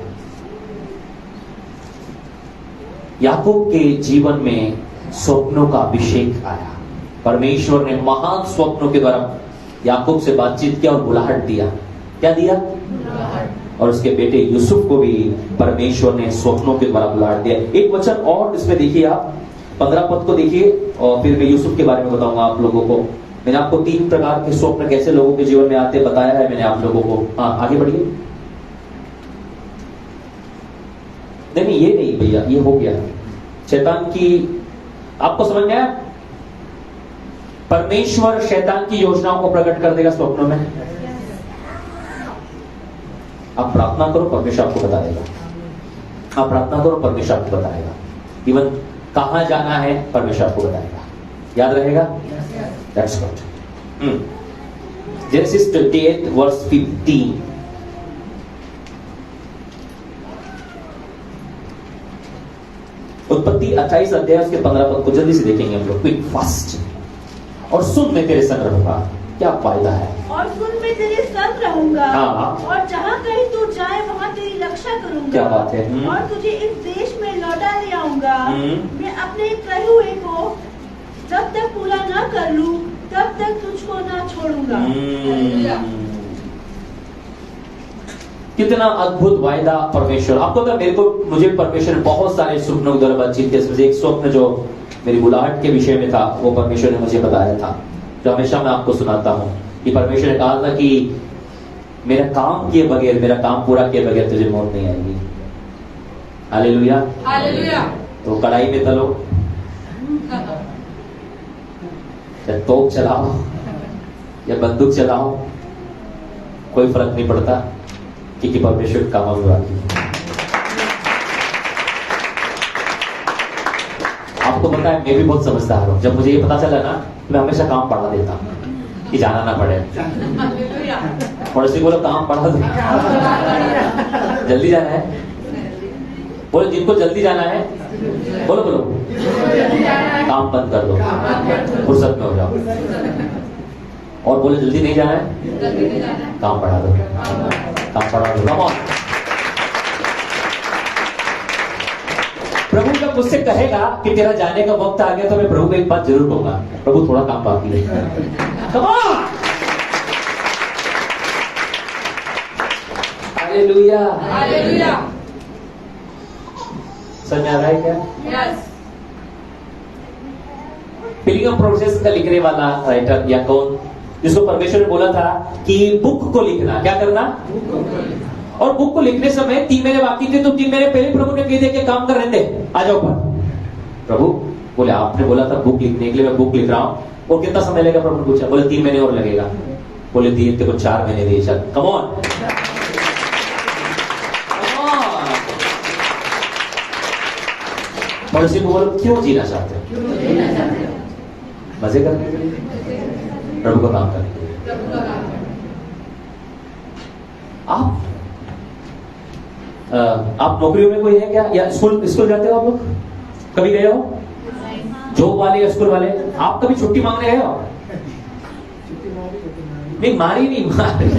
याकूब के जीवन में स्वप्नों का अभिषेक आया। परमेश्वर ने महान स्वप्नों के द्वारा याकूब से बातचीत किया और बुलाहट दिया। क्या दिया? और उसके बेटे यूसुफ को भी परमेश्वर ने स्वप्नों के द्वारा बुलाहट दिया। एक वचन और इसमें देखिए आप, 15 पद को देखिए, और फिर मैं यूसुफ के बारे में बताऊंगा आप लोगों को। मैंने आपको 3 प्रकार के स्वप्न कैसे लोगों के जीवन में आते बताया है मैंने आप लोगों को। आगे बढ़िए। नहीं, ये नहीं भैया, ये हो गया। शैतान की, आपको समझ में आया? परमेश्वर शैतान की योजनाओं को प्रकट कर देगा स्वप्नों में। आप प्रार्थना करो, परमेश्वर आपको बता देगा। आप प्रार्थना करो, परमेश्वर आपको बताएगा। इवन कहां जाना है परमेश्वर आपको बताएगा। याद रहेगा? That's good. Genesis 28 verse 15. उत्पत्ति 28 अध्याय उसके 15 पद को जल्दी से देखेंगे हम लोग, क्विक फास्ट। और सुन, मैं तेरे संग रहूंगा। क्या फायदा है? और सुन, मैं तेरे संग रहूंगा। हाँ। और जहाँ कहीं तू जाए वहाँ तेरी रक्षा करूंगा। क्या बात है? और तुझे इस देश में लौटा ले आऊंगा। मैं अपने कहे हुए को जब तक पूरा ना कर लूं तब तक तुझको ना छोड़ूंगा। कितना अद्भुत वायदा परमेश्वर। आपको तो मेरे को, मुझे परमेश्वर ने बहुत सारे स्वप्नों के द्वारा बातचीत की। इसमें से एक स्वप्न जो मेरी बुलाहट के विषय में था, वो परमेश्वर ने मुझे बताया था, जो हमेशा मैं आपको सुनाता हूँ। कि परमेश्वर ने कहा था कि मेरा काम किए बगैर, मेरा काम पूरा किए बगैर तुझे मौत नहीं आएगी। Hallelujah, hallelujah. तो कड़ाई में तलो, या तोप चलाओ या बंदूक चलाओ, कोई फर्क नहीं पड़ता, क्योंकि परमेश्वर का काम बाकी। आपको पता है, मैं भी बहुत समझदार हूं। जब मुझे ये पता चला ना, मैं हमेशा काम बढ़ा देता हूं कि जाना ना पड़े। पड़ोसी बोलो काम बढ़ा दो, जल्दी जाना है। बोलो जिनको जल्दी जाना है, बोलो बोलो काम बंद कर दो, फुर्सत में हो जाओ। और बोलो जल्दी नहीं जाना है, काम बढ़ा दो, काम बढ़ा दो। Come on. प्रभु जब मुझसे कहेगा कि तेरा जाने का वक्त आ गया, तो मैं प्रभु को एक बात जरूर कहूंगा, प्रभु थोड़ा काम बाकी है। Come on. Hallelujah, hallelujah. समझ आ रहा है क्या? यस। पिलग्रिम प्रोसेस का लिखने वाला राइटर या कौन, जिसको परमेश्वर ने बोला था कि बुक को लिखना, क्या करना? और बुक को लिखने समय 3 महीने बाकी थे, तो 3 महीने पहले प्रभु ने कह दिया कि काम कर रहे थे, आ जाओ पर। प्रभु बोले आपने बोला था बुक लिखने के लिए, मैं बुक लिख रहा हूं। और कितना समय लगेगा? प्रभु ने पूछा। बोले 3 महीने और लगेगा। बोले दिए तेरे को 4 महीने दिए। चल कम ऑन। पड़ोसी को बोलो क्यों जीना चाहते हो? मजे करने के लिए, प्रभु का काम करने के लिए। आप नौकरियों में कोई है क्या? या स्कूल जाते हो आप लोग? कभी गए हो? जॉब वाले या स्कूल वाले, आप कभी छुट्टी मांगने गए हो? नहीं, मारी नहीं, मारी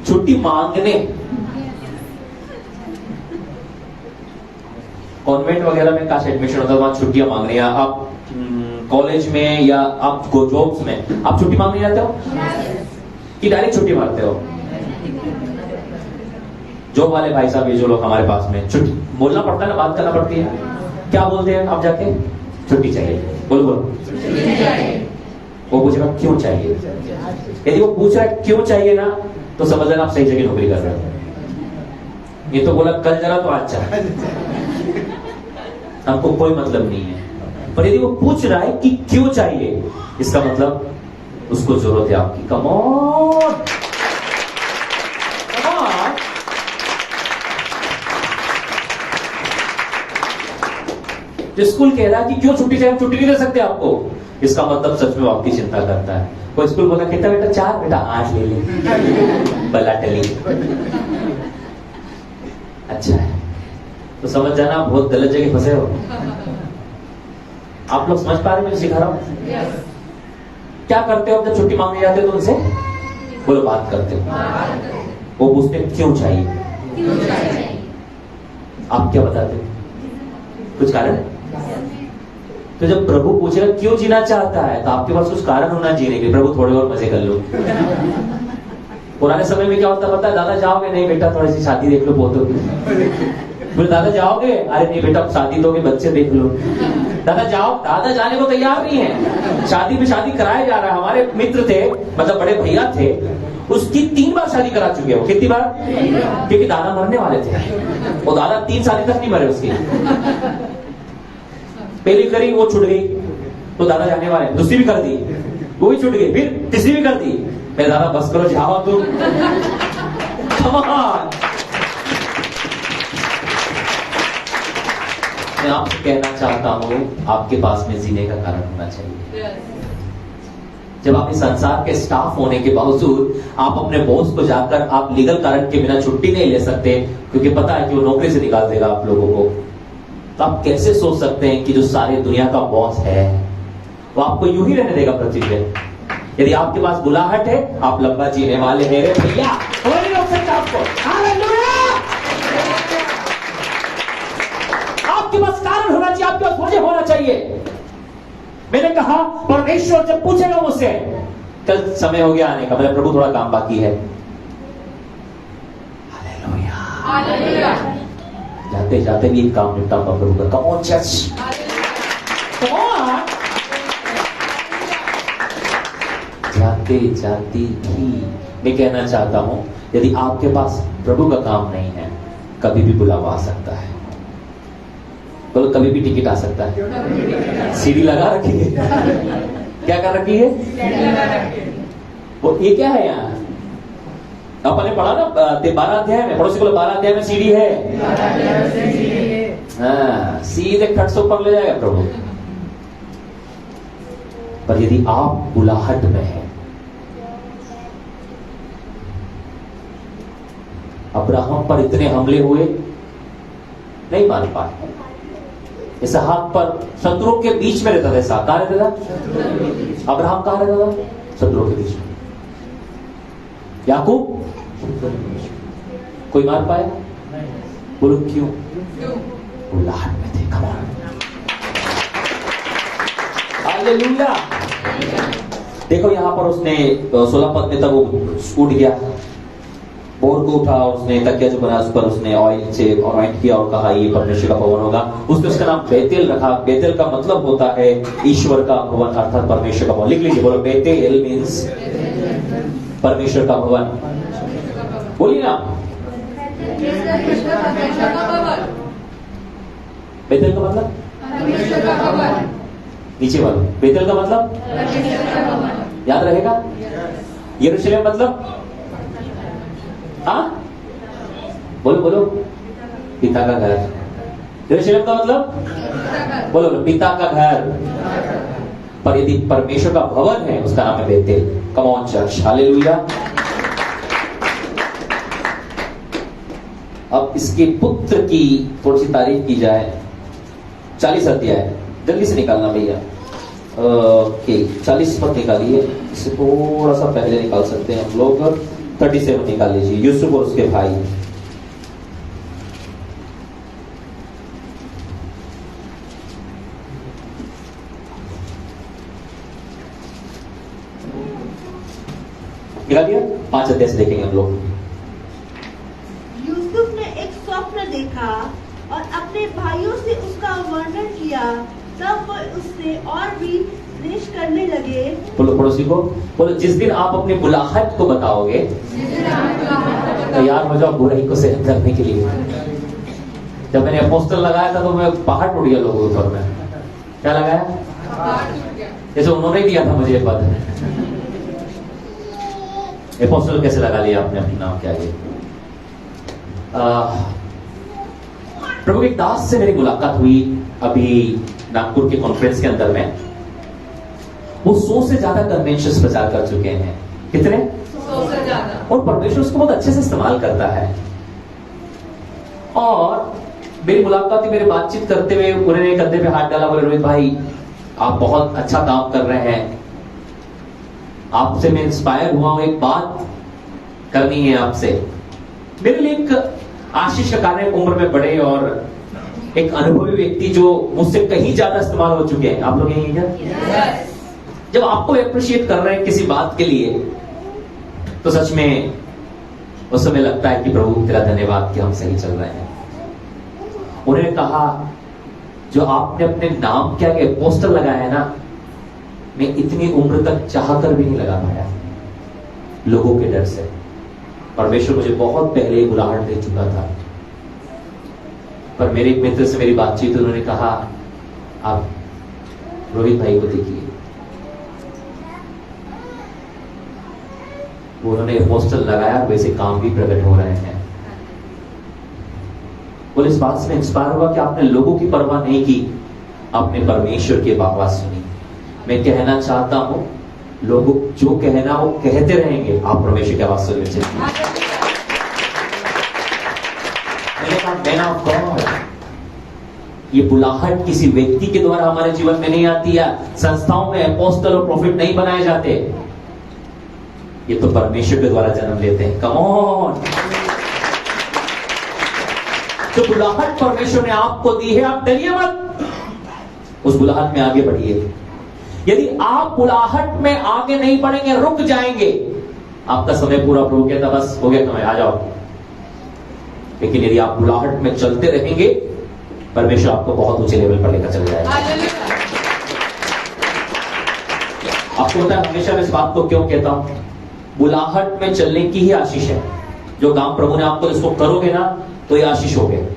छुट्टी मांगने। कॉन्वेंट वगैरह में काश एडमिशन होता है, वहां छुट्टियां मांग रही हैं आप कॉलेज में या आप जॉब्स में आप छुट्टी मांगने जाते हो कि डायरेक्ट छुट्टी मारते हो? जॉब वाले भाई साहब ये जो लोग हमारे पास में छुट्टी बोलना पड़ता है ना, बात करना पड़ती है, क्या बोलते हैं आप जाके? छुट्टी चाहिए। बोलो बोलो। वो पूछेगा क्यों चाहिए? यदि वो पूछ रहा है क्यों चाहिए ना, तो समझ लेना आप सही जगह नौकरी कर रहे हो। ये तो बोला कल जरा तो आज चला, हमको कोई मतलब नहीं है। पर यदि वो पूछ रहा है कि क्यों चाहिए, इसका मतलब उसको जरूरत है आपकी। Come on, come on. जो स्कूल कह रहा है कि क्यों छुट्टी चाहिए, छुट्टी नहीं दे सकते आपको, इसका मतलब सच में वो आपकी चिंता करता है। कोई स्कूल बोला कितना बेटा? 4 बेटा 8 ले ले, बला टली। अच्छा है, तो समझ जाना आप बहुत गलत जगह फंसे हो। आप लोग समझ पा रहे हैं मैं सिखा रहा हूं? क्या करते हो जब छुट्टी मांगने जाते हो तो उनसे? बोलो बात करते हो। वो पूछते हैं क्यों चाहिए, आप क्या बताते हो? कुछ कारण? तो जब प्रभु पूछेगा क्यों जीना चाहता है, तो आपके पास कुछ कारण होना जीने के। प्रभु थोड़े और मजे कर लो। पुराने समय में क्या होता पता है? दादा जाओगे? नहीं बेटा थोड़ी सी शादी देख लो पोतों की। बोले दादा जाओगे? अरे नहीं बेटा शादी तो बच्चे देख लो। दादा जाओ, दादा जाने को तैयार नहीं है। शादी पे शादी कराया जा रहा है। हमारे मित्र थे, मतलब बड़े भैया थे, उसकी 3 बार शादी करा चुके हो। कितनी बार? क्योंकि दादा मरने वाले थे। वो दादा 3 शादी तक नहीं मरे उसकी। पहली करी वो छूट गई, तो दादा जाने वाले। दूसरी भी कर दी, वो भी छूट गई। फिर तीसरी भी कर दी। मैं दादा बस करो, जाओ तुम। मैं आपसे कहना चाहता हूं, आपके पास में जीने का कारण होना चाहिए। जब आप इस संसार के स्टाफ होने के बावजूद आप अपने बॉस को जाकर आप लीगल कारण के बिना छुट्टी नहीं ले सकते, क्योंकि पता है कि वो नौकरी से निकाल देगा आप लोगों को, तो आप कैसे सोच सकते हैं कि जो सारी दुनिया का बॉस है वो आपको यूं ही रहने देगा पृथ्वी पे? यदि आपके पास बुलाहट है, आप लंबा जीने वाले हैं रे भैया, कोई नहीं रोक सकता आपको। हालेलुया! आपके पास कारण होना चाहिए, आपके पास वजह होना चाहिए। मैंने कहा परमेश्वर जब पूछेगा मुझसे कल समय हो गया आने का, मतलब प्रभु थोड़ा काम बाकी है। हालेलुया! हालेलुया! जाते जाते भी एक काम निपटाऊंगा प्रभु का। Come on church, come on. जाते जाते ही मैं कहना चाहता हूं, यदि आपके पास प्रभु का काम नहीं है, कभी भी बुलावा आ सकता है। बोलो कभी भी टिकट आ सकता है। सीढ़ी लगा रखी है। क्या कर रखी है? वो ये क्या है यहाँ? आपने पढ़ा ना 12 अध्याय में, पड़ोसी को 12 अध्याय में सीढ़ी है। हाँ, सीधे खट से ऊपर ले जाएगा प्रभु। पर यदि आप बुलाहट में हैं, अब्राहम पर इतने हमले हुए, नहीं मान पाए। इसहाक पर शत्रुओं के बीच में रहता था। इसहाक कहां रहता था? अब्राहम कहां रहता था? शत्रुओं के बीच में। याकूब कोई मार पाया? बोलो क्यों? बुलाहट में थे। Come on, hallelujah! देखो यहां पर उसने 16 पद में तब वो उठ गया, बोर को उठा, उसने तकिया जो बना उस पर उसने ऑयल से ऑइंट किया और कहा ये परमेश्वर का भवन होगा। उसने उसका नाम बेतेल रखा। बेतेल का मतलब होता है ईश्वर का भवन, अर्थात परमेश्वर का भवन। लिख लीजिए, बोलो बेतेल मीन्स परमेश्वर का भवन। बोलिए ना, बेतेल का मतलब नीचे वाला। बेतेल का मतलब याद रहेगा। यरूशलेम मतलब हाँ बोलो बोलो, पिता का घर। यरूशलेम का मतलब बोलो पिता का घर। पर यदि परमेश्वर का भवन है, उसका नाम है Bethel. Come on church, hallelujah! अब इसके पुत्र की थोड़ी सी तारीफ की जाए। 40 अध्याय जल्दी से निकालना भैया। ओके, 40 पद निकालिए। इसे थोड़ा सा पहले निकाल सकते हैं हम लोग। 37 निकाल लीजिए। यूसुफ और उसके भाई। निकाल दिया? 5 अध्याय से देखेंगे हम लोग। यूसुफ ने एक स्वप्न देखा और अपने भाइयों से उसका वर्णन किया। तब वो उससे और भी द्वेष करने लगे। बोलो पड़ोसी को, बोलो जिस दिन आप अपनी बुलाहट को बताओगे तैयार हो जाओ बुराई को सहन करने के लिए। जब मैंने अपोस्टल लगाया था तो मैं पहाड़ टूट गया लोगों के ऊपर में। क्या लगाया? जैसे उन्होंने दिया था मुझे पद। अपोस्टल कैसे लगा लिया आपने अपने नाम के आगे? प्रभु के दास से मेरी मुलाकात हुई अभी नागपुर के कॉन्फ्रेंस के अंदर में। वो 100 से ज्यादा कन्वेंशन प्रचार कर चुके हैं। कितने? 100 से ज्यादा। और परमेश्वर उसको बहुत अच्छे से इस्तेमाल करता है। और मेरी मुलाकात, मेरे बातचीत करते हुए उन्होंने कंधे पे हाथ डाला, बोले रोहित भाई आप बहुत अच्छा काम कर रहे हैं, आपसे मैं इंस्पायर हुआ हूं, एक बात करनी है आपसे। मेरे लिए एक आशीष का कार्य, उम्र में बड़े और एक अनुभवी व्यक्ति जो मुझसे कहीं ज्यादा इस्तेमाल हो चुके हैं। आप लोग यही हैं क्या? जब आपको अप्रिशिएट कर रहे हैं किसी बात के लिए तो सच में उस समय लगता है कि प्रभु तेरा धन्यवाद कि हम सही चल रहे हैं। उन्होंने कहा जो आपने अपने नाम क्या के पोस्टर लगाया है ना, मैं इतनी उम्र तक चाहकर भी नहीं लगा पाया लोगों के डर से। परमेश्वर मुझे बहुत पहले बुलाहट दे चुका था। पर मेरे एक मित्र से मेरी बातचीत, उन्होंने कहा आप रोहित भाई को देखिए, उन्होंने पोस्टर लगाया, वैसे काम भी प्रकट हो रहे हैं। और इस बात से इंस्पायर हुआ कि आपने लोगों की परवाह नहीं की, आपने परमेश्वर की आवाज सुनी। मैं कहना चाहता हूं लोग जो कहना वो कहते रहेंगे, आप परमेश्वर की आवाज सुनने चाहिए। मैंने कहा मैन ऑफ गॉड, ये बुलाहट किसी व्यक्ति के द्वारा हमारे जीवन में नहीं आती है। संस्थाओं में अपोस्टल और प्रॉफिट नहीं बनाए जाते, ये तो परमेश्वर के द्वारा जन्म लेते हैं। कम ऑन, तो बुलाहट परमेश्वर ने आपको दी है, आप डरिए मत, उस बुलाहट में आगे बढ़िए। यदि आप बुलाहट में आगे नहीं बढ़ेंगे, रुक जाएंगे, आपका समय पूरा प्रभु कहता बस हो गया, तुम्हें आ जाओ। लेकिन यदि आप बुलाहट में चलते रहेंगे, परमेश्वर आपको बहुत ऊंचे लेवल पर लेकर चल जाएगा। आपको पता है हमेशा मैं इस बात को क्यों कहता हूं? बुलाहट में चलने की ही आशीष है। जो काम प्रभु ने आपको इसको करोगे ना तो ये आशीष हो गए।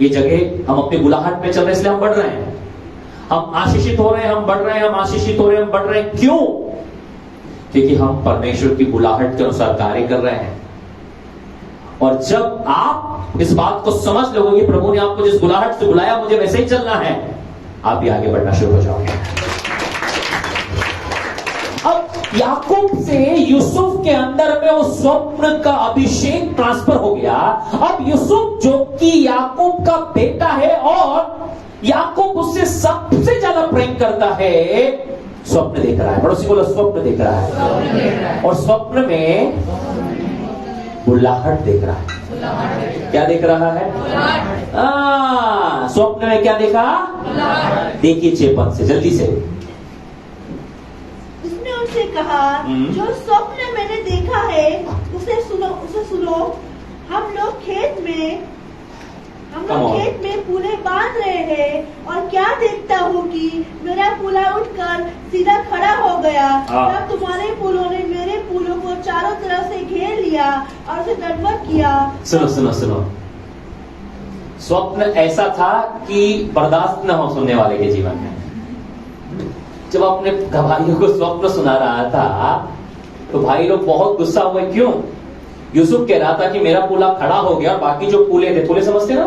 ये जगह हम अपनी बुलाहट में चल रहे, इसलिए हम बढ़ रहे हैं, हम आशीषित हो रहे हैं, हम बढ़ रहे हैं, हम आशीषित हो रहे हैं, हम बढ़ रहे हैं। क्यों? क्योंकि हम परमेश्वर की बुलाहट के अनुसार कार्य कर रहे हैं। और जब आप इस बात को समझ लोगे कि प्रभु ने आपको जिस बुलाहट से बुलाया मुझे वैसे ही चलना है, आप भी आगे बढ़ना शुरू हो जाओगे। अब याकूब से यूसुफ के अंदर में वो स्वप्न का अभिषेक ट्रांसफर हो गया। अब यूसुफ जो कि याकूब का बेटा है और याकूब उससे सबसे ज्यादा प्रेम करता है, स्वप्न देख रहा है। पड़ोसी बोलो स्वप्न देख रहा है। और स्वप्न में बुलाहट देख रहा है। क्या देख रहा है? स्वप्न में क्या देखा? देखिए चेपन से, जल्दी से। उसने उनसे कहा जो स्वप्न मैंने देखा है उसे सुनो। हम लोग खेत में पूले बांध रहे हैं और क्या देखता हूँ कि मेरा पूला उठकर सीधा खड़ा हो गया। तब तुम्हारे पूलों ने मेरे पूलों को चारों तरफ से घेर लिया और उसे दंडवत किया। सुनो, स्वप्न ऐसा था कि बर्दाश्त न हो सुनने वाले के जीवन में। जब अपने भाइयों को स्वप्न सुना रहा था तो भाई लोग बहुत गुस्सा हुए। क्यों? यूसुफ कह रहा था कि मेरा पूला खड़ा हो गया और बाकी जो पूले थे, पूले समझते ना?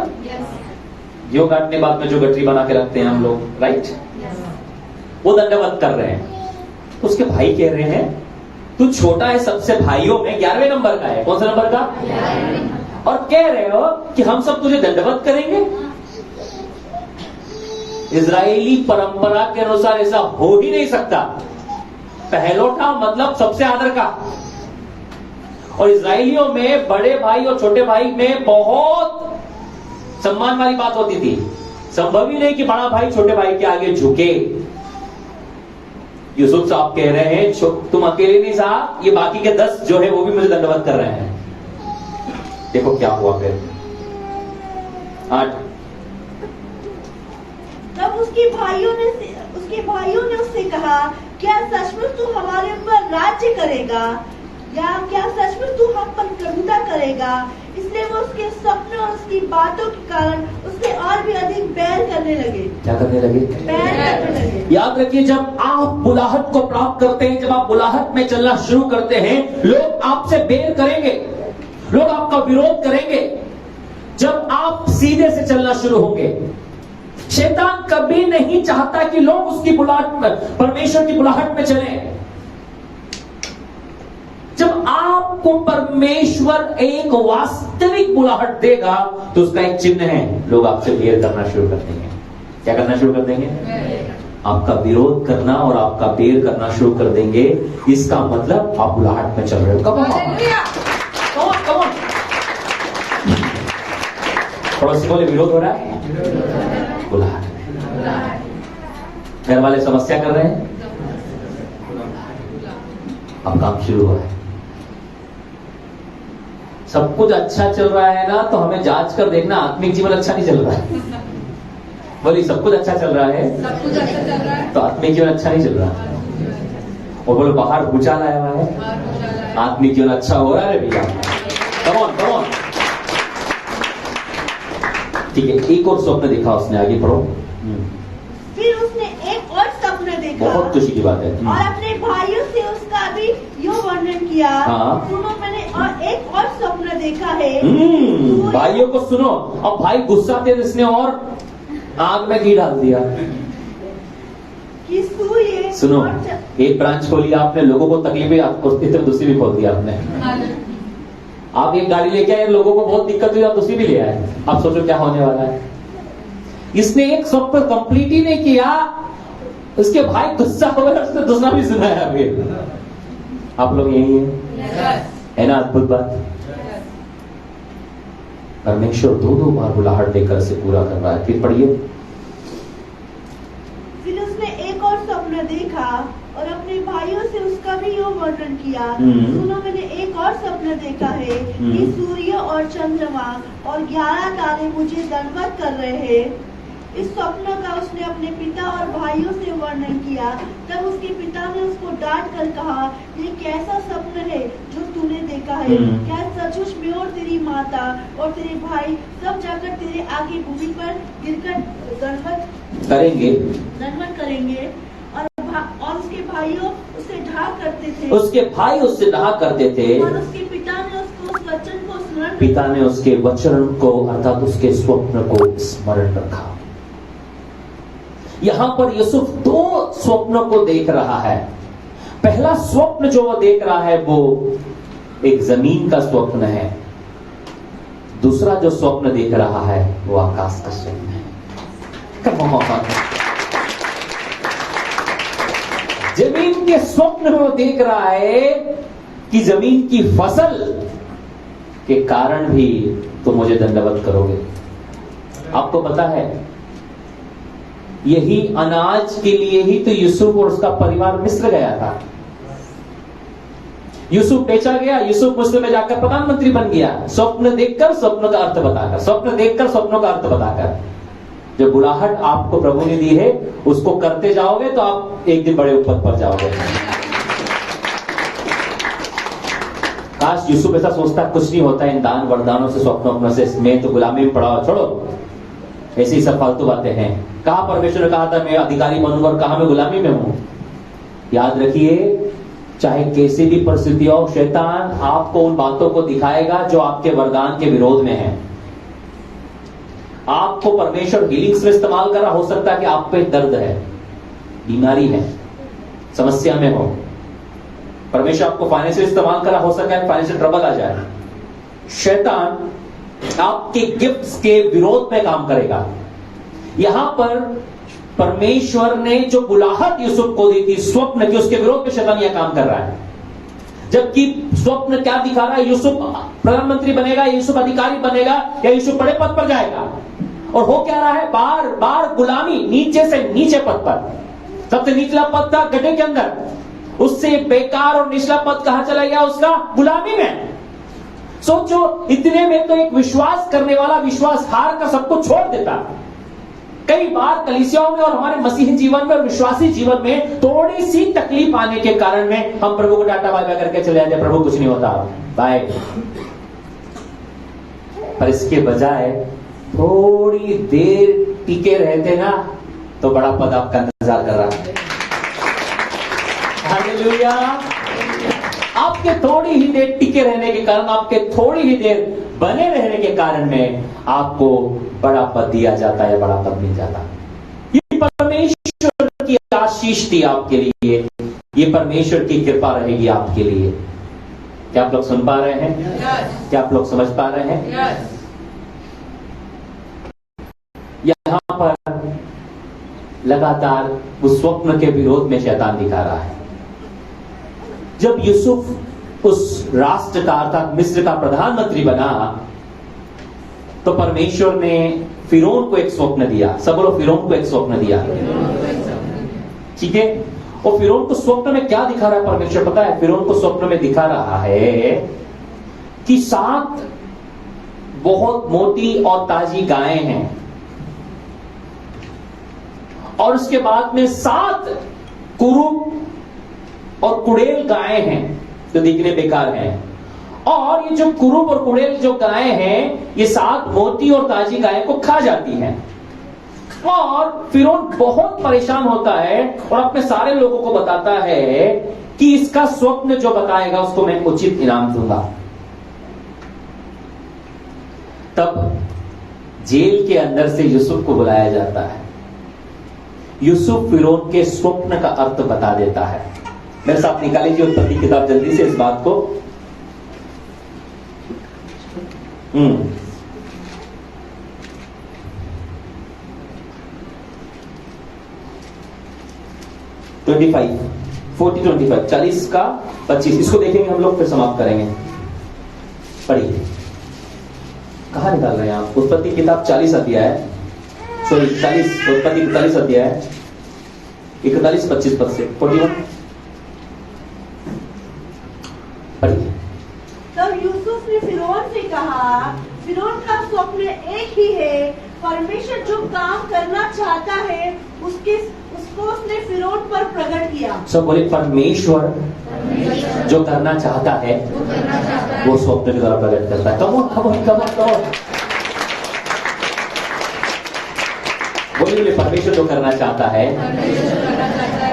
गेहूं काटने बाद में जो गठरी बना के रखते हैं हम लोग, राइट? वो दंडवत कर रहे हैं। उसके भाई कह रहे हैं तू छोटा है सबसे भाइयों में, 11वें नंबर का है। कौन सा नंबर का? और कह रहे हो कि हम सब तुझे दंडवत करेंगे। इजरायली परंपरा के अनुसार ऐसा हो ही नहीं सकता। पहलौठा मतलब सबसे आदर का, और इजरायलियों में बड़े भाई और छोटे भाई में बहुत सम्मान वाली बात होती थी। संभव ही नहीं कि बड़ा भाई छोटे भाई के आगे झुके। यूसुफ साहब कह रहे हैं तुम अकेले नहीं साहब, ये बाकी के 10 जो है वो भी मुझे दंडवत कर रहे हैं। देखो क्या हुआ फिर 8। तब उसके भाइयों ने उससे कहा, क्या सचमुच तू हमारे ऊपर राज्य करेगा, या क्या सचमुच तू हम पर प्रभुता करेगा? इसलिए वो उसके स्वप्न और उसकी बातों के कारण उससे और भी अधिक बैर करने लगे। क्या करने लगे? बैर करने लगे। याद रखिए, जब आप बुलाहट को प्राप्त करते हैं, जब आप बुलाहट में चलना शुरू करते हैं, लोग आपसे बैर करेंगे, लोग आपका विरोध करेंगे। जब आप सीधे से चलना शुरू होंगे, शैतान कभी नहीं चाहता कि लोग उसकी बुलाहट में, परमेश्वर की बुलाहट में चलें। जब आपको परमेश्वर एक वास्तविक बुलाहट देगा तो उसका एक चिन्ह है, लोग आपसे बैर करना शुरू कर देंगे। क्या करना शुरू कर देंगे? आपका विरोध करना और आपका बैर करना शुरू कर देंगे। इसका मतलब आप बुलाहट में चल रहे हो। कम ऑन पड़ोसी बोले विरोध हो रहा है, बुलाहट। घर वाले समस्या कर रहे हैं, अब काम शुरू हुआ है। सब कुछ अच्छा चल रहा है ना, तो हमें जांच कर देखना आत्मिक जीवन अच्छा नहीं चल रहा है। बोली सब कुछ अच्छा चल रहा है, सब कुछ अच्छा चल रहा है, तो आत्मिक जीवन अच्छा नहीं चल रहा। और बोलो बाहर भूचाल आया हुआ है, आत्मिक जीवन अच्छा हो रहा है भैया। कम ऑन ठीक है। एक और स्वप्न देखा उसने, आगे पढ़ो। फिर उसने एक और स्वप्न देखा, बहुत खुशी की बात है। और अपने भाइयों से उसका भी यो वर्णन किया। हाँ। सुनो, मैंने और एक और स्वप्न देखा है। भाइयों को सुनो। अब भाई गुस्सा थे, इसने और आग में घी डाल दिया कि सूर्य सुनो, एक ब्रांच खोली आपने, लोगों को तकलीफें, आपको इधर दूसरी भी खोल दी आपने। आप एक गाड़ी लेके आए, लोगों को बहुत दिक्कत हुई, आप दूसरी भी ले आए। आप सोचो क्या होने वाला है। इसने एक स्वप्न कंप्लीट ही नहीं किया, उसके भाई गुस्सा हो गए, उसने दूसरा भी सुनाया। अभी आप लोग यही है ना? अद्भुत बात। परमेश्वर 2-2 बार बुलाहट देकर से पूरा कर रहा है। फिर पढ़िए। फिर उसने एक और स्वप्न देखा और अपने भाइयों से उसका भी यो वर्णन किया। सुनो, मैंने एक और स्वप्न देखा है कि सूर्य और चंद्रमा और 11 तारे मुझे दंडवत कर रहे हैं। इस स्वप्न का उसने अपने पिता और भाइयों से वर्णन किया। तब उसके पिता ने उसको डांट कर कहा, ये कैसा स्वप्न है जो तूने देखा है? क्या सचमुच मैं और तेरी माता और तेरे भाई सब जाकर तेरे आगे भूमि पर गिरकर दंडवत करेंगे? और उसके भाइयों उससे ढा करते थे। उसके भाई उससे ढा करते थे। और उसके पिता ने उसको उस वचन को स्मरण, पिता ने उसके वचन को अर्थात उसके स्वप्न को स्मरण रखा। यहां पर यूसुफ 2 स्वप्नों को देख रहा है। पहला स्वप्न जो वो देख रहा है वो एक जमीन का स्वप्न है। दूसरा जो स्वप्न देख रहा है वो आकाश का स्वप्न है। जमीन के स्वप्न में वो देख रहा है कि जमीन की फसल के कारण भी तुम मुझे दंडवत करोगे। आपको पता है, यही अनाज के लिए ही तो यूसुफ और उसका परिवार मिस्र गया था। यूसुफ बेचा गया, यूसुफ मिस्र में जाकर प्रधानमंत्री बन गया। स्वप्न देखकर स्वप्न का अर्थ बताकर, स्वप्न देखकर स्वप्नों का अर्थ बताकर। जो बुलाहट आपको प्रभु ने दी है उसको करते जाओगे तो आप एक दिन बड़े पद पर जाओगे। काश यूसुफ ऐसा सोचता, कुछ नहीं होता इन दान वरदानों से, स्वप्नों से, मैं तो गुलामी में पड़ा, छोड़ो, ऐसी सब फालतू बातें हैं। कहा परमेश्वर ने कहा था मैं अधिकारी बनूंगा और कहा मैं गुलामी में हूं। याद रखिए, चाहे कैसी भी परिस्थिति हो, शैतान आपको उन बातों को दिखाएगा जो आपके वरदान के विरोध में है। आपको परमेश्वर हीलिंग्स में इस्तेमाल कर रहा, हो सकता है कि आप पे दर्द है, बीमारी है, समस्या में हो। परमेश्वर आपको फाइनेंशियल इस्तेमाल कर रहा, हो सकता है फाइनेंशियल ट्रबल आ जाए। शैतान आपके गिफ्ट्स के विरोध में काम करेगा। यहां पर परमेश्वर ने जो बुलाहट यूसुफ को दी थी स्वप्न की, उसके विरोध में शैतान यह काम कर रहा है। जबकि स्वप्न क्या दिखा रहा है? यूसुफ प्रधानमंत्री बनेगा, यूसुफ अधिकारी बनेगा, या यूसुफ बड़े पद पर जाएगा। और हो क्या रहा है? बार बार गुलामी, नीचे से नीचे पद पर। सबसे निचला पद था गड्ढे के अंदर, उससे बेकार और निचला पद कहां चला गया? उसका गुलामी में। सोचो, इतने में तो एक विश्वास करने वाला विश्वास हार कर सब कुछ छोड़ देता। कई बार कलीसियाओं में और हमारे मसीही जीवन में और विश्वासी जीवन में थोड़ी सी तकलीफ आने के कारण में हम प्रभु को टाटा बाय बाय करके चले जाते, प्रभु कुछ नहीं होता, बाय। पर इसके बजाय थोड़ी देर टिके रहते ना, तो बड़ा पद आपका इंतजार कर रहा है। हालेलुया। आपके थोड़ी ही देर टिके रहने के कारण, आपके थोड़ी ही देर बने रहने के कारण में आपको बड़ा पद दिया जाता है, बड़ा पद मिल जाता है। ये परमेश्वर की आशीष थी आपके लिए, ये परमेश्वर की कृपा रहेगी आपके लिए। क्या आप लोग सुन पा रहे हैं? क्या आप लोग समझ पा रहे हैं? यहां पर लगातार उस स्वप्न के विरोध में शैतान दिखा रहा है। जब यूसुफ उस राष्ट्र का अर्थात मिस्र का प्रधानमंत्री बना, तो परमेश्वर ने फिरौन को एक स्वप्न दिया। सब बोलो, फिरौन को एक स्वप्न दिया। ठीक है। और फिरौन को स्वप्न में क्या दिखा रहा है परमेश्वर? पता है, फिरौन को स्वप्न में दिखा रहा है कि 7 बहुत मोटी और ताजी गायें हैं, और उसके बाद में 7 कुरूप और कुड़ेल गायें हैं जो दिखने बेकार हैं। और ये जो कुरूप और कुड़ेल जो गायें हैं, ये 7 मोटी और ताजी गायें को खा जाती हैं। और फिरौन बहुत परेशान होता है और अपने सारे लोगों को बताता है कि इसका स्वप्न जो बताएगा उसको मैं उचित इनाम दूंगा। तब जेल के अंदर से यूसुफ को बुलाया जाता है। यूसुफ फिरौन के स्वप्न का अर्थ बता देता है। मेरे साथ निकाल लीजिए उत्पत्ति किताब जल्दी से इस बात को। 25 40 का 25 इसको देखेंगे हम लोग, फिर समाप्त करेंगे। पढ़िए, कहां निकाल रहे हैं आप? उत्पत्ति किताब 40 अध्याय, सॉरी 40, उत्पत्ति 40 अध्याय 41-25 पद से 41 पढ़िए। तब यूसुफ ने फिरौन से कहा, फिरौन का स्वप्न एक ही है, परमेश्वर जो काम करना चाहता है उसको उसने फिरौन पर प्रकट किया। सब बोले, परमेश्वर जो करना चाहता है वो स्वप्न के द्वारा प्रकट करता है। कम ऑन बोलिए, परमेश्वर जो करना चाहता है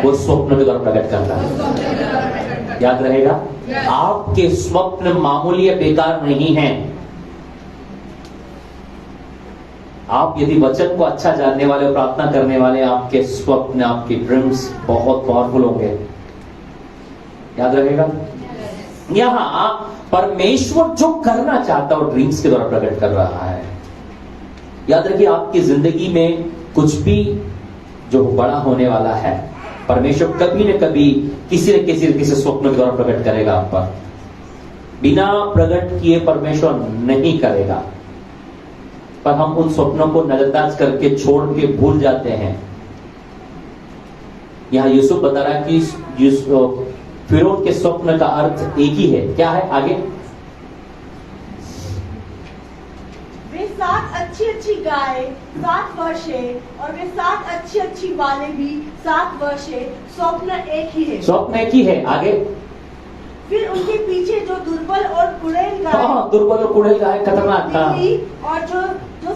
वो स्वप्न के द्वारा प्रकट करता है। याद रहेगा, आपके स्वप्न मामूली या बेकार नहीं हैं। आप यदि वचन को अच्छा जानने वाले और प्रार्थना करने वाले, आपके स्वप्न, आपके ड्रीम्स बहुत पावरफुल होंगे। याद रहेगा, यहां परमेश्वर जो करना चाहता है वो ड्रीम्स के द्वारा प्रकट कर रहा है। याद रखिए, आपकी जिंदगी में कुछ भी जो बड़ा होने वाला है, परमेश्वर कभी न कभी किसी न किसी स्वप्न के द्वारा प्रकट करेगा आप पर। बिना प्रकट किए परमेश्वर नहीं करेगा, पर हम उन स्वप्नों को नजरअंदाज करके छोड़ के भूल जाते हैं। यहां यूसुफ बता रहा है कि फिरौन के स्वप्न का अर्थ एक ही है। क्या है? आगे, वे 7 अच्छी गाय 7 वर्ष है, और वे 7 अच्छी बाले भी 7 वर्ष है। स्वप्न एक ही है। स्वप्न एक ही है। आगे, फिर उनके पीछे जो दुर्बल और कुड़ेल गाय, दुर्बल और कुड़ेल गाय खतरनाक था, और जो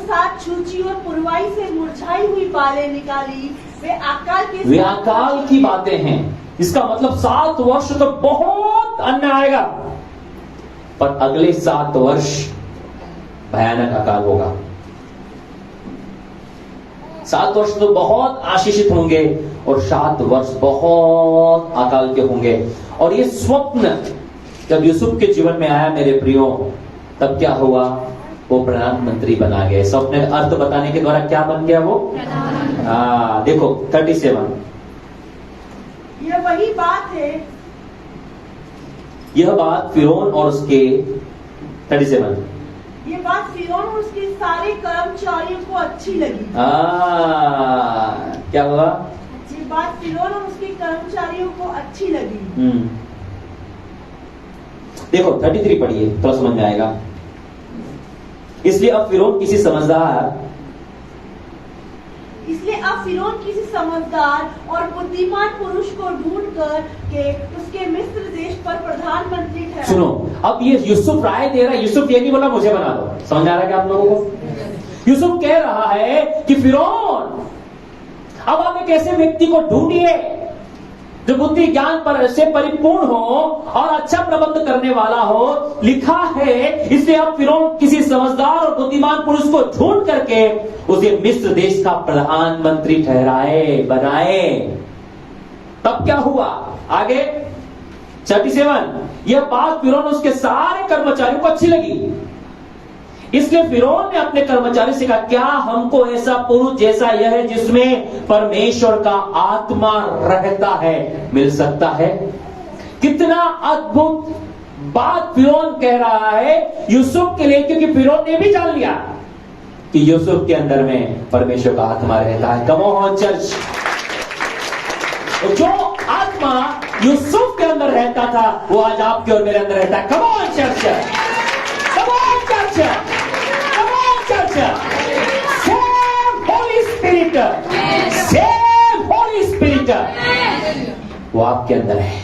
7 छूची और पुरवाई से मुरझाई हुई बालें निकाली, वे अकाल की बातें हैं। इसका मतलब 7 वर्ष तो बहुत अन्न आएगा, पर अगले 7 वर्ष भयानक अकाल होगा। 7 वर्ष तो बहुत आशीषित होंगे और 7 वर्ष बहुत अकाल के होंगे। और ये स्वप्न जब यूसुफ के जीवन में आया मेरे प्रियो, तब क्या हुआ? वो प्रधानमंत्री बना गया। स्वप्न का अर्थ बताने के द्वारा क्या बन गया वो? देखो 37, यह वही बात है। यह बात फिरौन और उसके 37, ये बात फिरौन और उसके सारे कर्मचारियों को अच्छी लगी। क्या हुआ? ये बात फिरौन और उसके कर्मचारियों को अच्छी लगी। देखो 33 पढ़िए, थोड़ा समझ में आएगा। इसलिए अब फिरौन किसी समझदार और बुद्धिमान पुरुष को ढूंढ कर के उसके मिस्र देश पर प्रधानमंत्री ठहरा। सुनो, अब ये यूसुफ राय दे रहा है। यूसुफ ये नहीं बोला मुझे बना दो। समझ आ रहा है क्या आप लोगों को? यूसुफ कह रहा है कि फिरौन, अब आप एक ऐसे व्यक्ति को ढूंढिए जो बुद्धि ज्ञान पर से परिपूर्ण हो और अच्छा प्रबंध करने वाला हो। लिखा है, इसलिए अब फिरौन किसी समझदार और बुद्धिमान पुरुष को ढूंढ करके उसे मिस्र देश का प्रधानमंत्री बनाए। तब क्या हुआ आगे? 37, यह बात फिरौन उसके सारे कर्मचारियों को अच्छी लगी। इसलिए फिरौन ने अपने कर्मचारी से कहा, क्या हमको ऐसा पुरुष जैसा यह है जिसमें परमेश्वर का आत्मा रहता है मिल सकता है? कितना अद्भुत बात फिरौन कह रहा है यूसुफ के लिए, क्योंकि फिरौन ने भी जान लिया कि यूसुफ के अंदर में परमेश्वर का आत्मा रहता है। कम ऑन चर्च, जो आत्मा यूसुफ के अंदर रहता था वो आज आपके और मेरे अंदर रहता है। Come on church, come on church, same Holi spirit, same Holi spirit वो आपके अंदर है।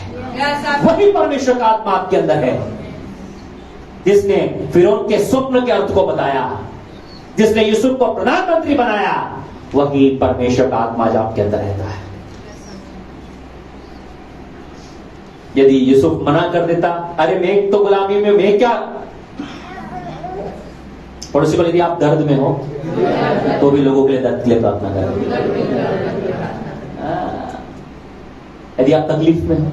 वही परमेश्वर का आत्मा आपके अंदर है जिसने फिरौन के स्वप्न के अर्थ को बताया, जिसने यूसुफ को प्रधानमंत्री बनाया। वही परमेश्वर का आत्मा जो आपके अंदर रहता है। यदि यूसुफ मना कर देता, अरे मैं तो गुलामी में, मैं क्या, पड़ोसी को, यदि आप दर्द में हो तो भी लोगों के लिए दर्द के लिए प्रार्थना करें। यदि आप तकलीफ में हो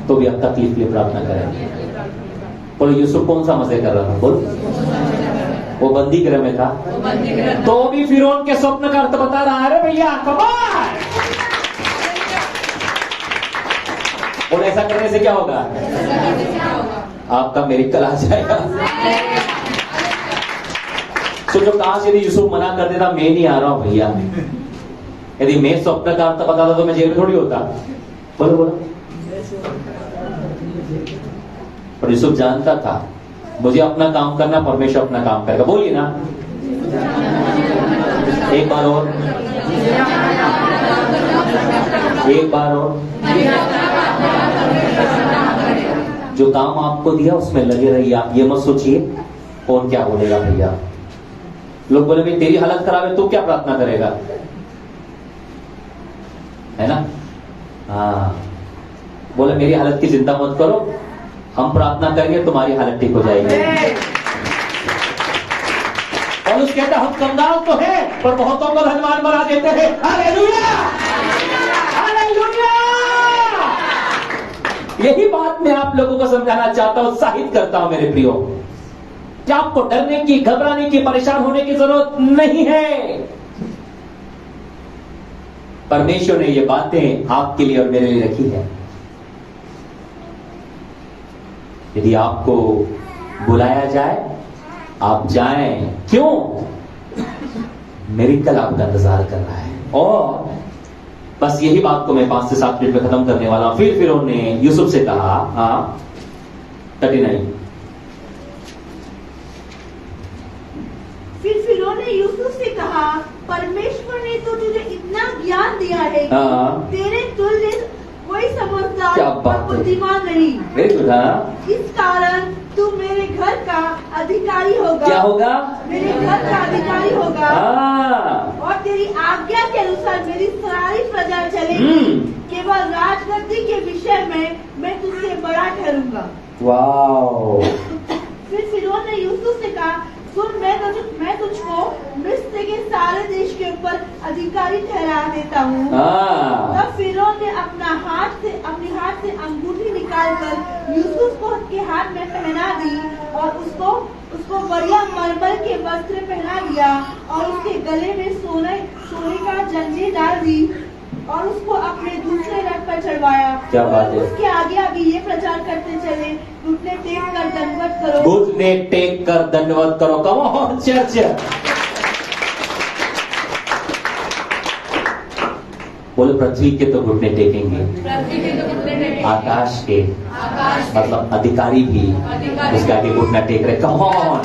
तो भी आप तकलीफ के लिए प्रार्थना करें। बोलो, यूसुफ कौन सा मजे कर रहा था? बोल, वो बंदी गृह में था तो भी फिरौन के स्वप्न का अर्थ बता रहा है। अरे भैया कमाल! और ऐसा करने से क्या होगा? आपका मिरेकल आ जाएगा। तो जो काश यदि यूसुफ मना कर देता, मैं नहीं आ रहा हूं भैया, यदि मैं स्वप्न का अर्थ बताता तो मैं जेल में थोड़ी होता। बोलो बोलो। और यूसुफ जानता था मुझे अपना काम करना, परमेश्वर अपना काम करेगा। बोलिए ना एक बार और, एक बार और। जो काम आपको दिया उसमें लगे रहिए, आप ये मत सोचिए कौन क्या बोलेगा। भैया लोग बोले भाई तेरी हालत खराब है तो क्या प्रार्थना करेगा, है ना? हाँ, बोले मेरी हालत की चिंता मत करो, हम प्रार्थना करेंगे तुम्हारी हालत ठीक हो जाएगी। और उस कहता हम कंगाल तो है पर बहुतों को धनवान बना देते हैं। Hallelujah, hallelujah. यही बात मैं आप लोगों को समझाना चाहता हूं, उत्साहित करता हूं मेरे प्रियो, कि आपको डरने की, घबराने की, परेशान होने की जरूरत नहीं है। परमेश्वर ने ये बातें आपके लिए और मेरे लिए रखी है। यदि आपको बुलाया जाए आप जाएं। क्यों? मिरेकल आपका इंतजार कर रहा है। और बस यही बात को मैं 5 से 7 मिनट में खत्म करने वाला हूं। फिर फिरौन ने यूसुफ से कहा, हाँ 39, फिर फिरौन ने यूसुफ से कहा, परमेश्वर ने तो तुझे इतना ज्ञान दिया है, तेरे तुल्य कोई समझदार और बुद्धिमान नहीं। Very good. हाँ, इस कारण तू मेरे घर का अधिकारी होगा। क्या होगा? मेरे घर का अधिकारी होगा। और तेरी आज्ञा के अनुसार मेरी सारी प्रजा चलेगी। केवल राजगद्दी के विषय में मैं तुझसे बड़ा ठहरूंगा। वाओ। फिर फिरौन ने यूसुफ से कहा, सुन, मैं तुझको मिस्र के सारे देश के ऊपर अधिकारी ठहरा देता हूँ। तब फिरौन ने अपने हाथ से अंगूठी निकालकर यूसुफ को के हाथ में पहना दी और उसको बढ़िया मरमर के वस्त्र पहना दिया और उसके गले में सोने का जंजीर डाल दी और उसको अपने दूसरे रथ पर चढ़वाया। क्या बात है। उसके आगे अभी ये प्रचार करते चले, घुटने टेक कर दंडवत करो, घुटने टेक कर दंडवत करो। Come on church. बोले पृथ्वी के तो घुटने टेकेंगे, पृथ्वी के तो घुटने टेकेंगे, आकाश के आकाश के मतलब अधिकारी भी अधिकारी उसके आगे घुटना टेक रहे। Come on,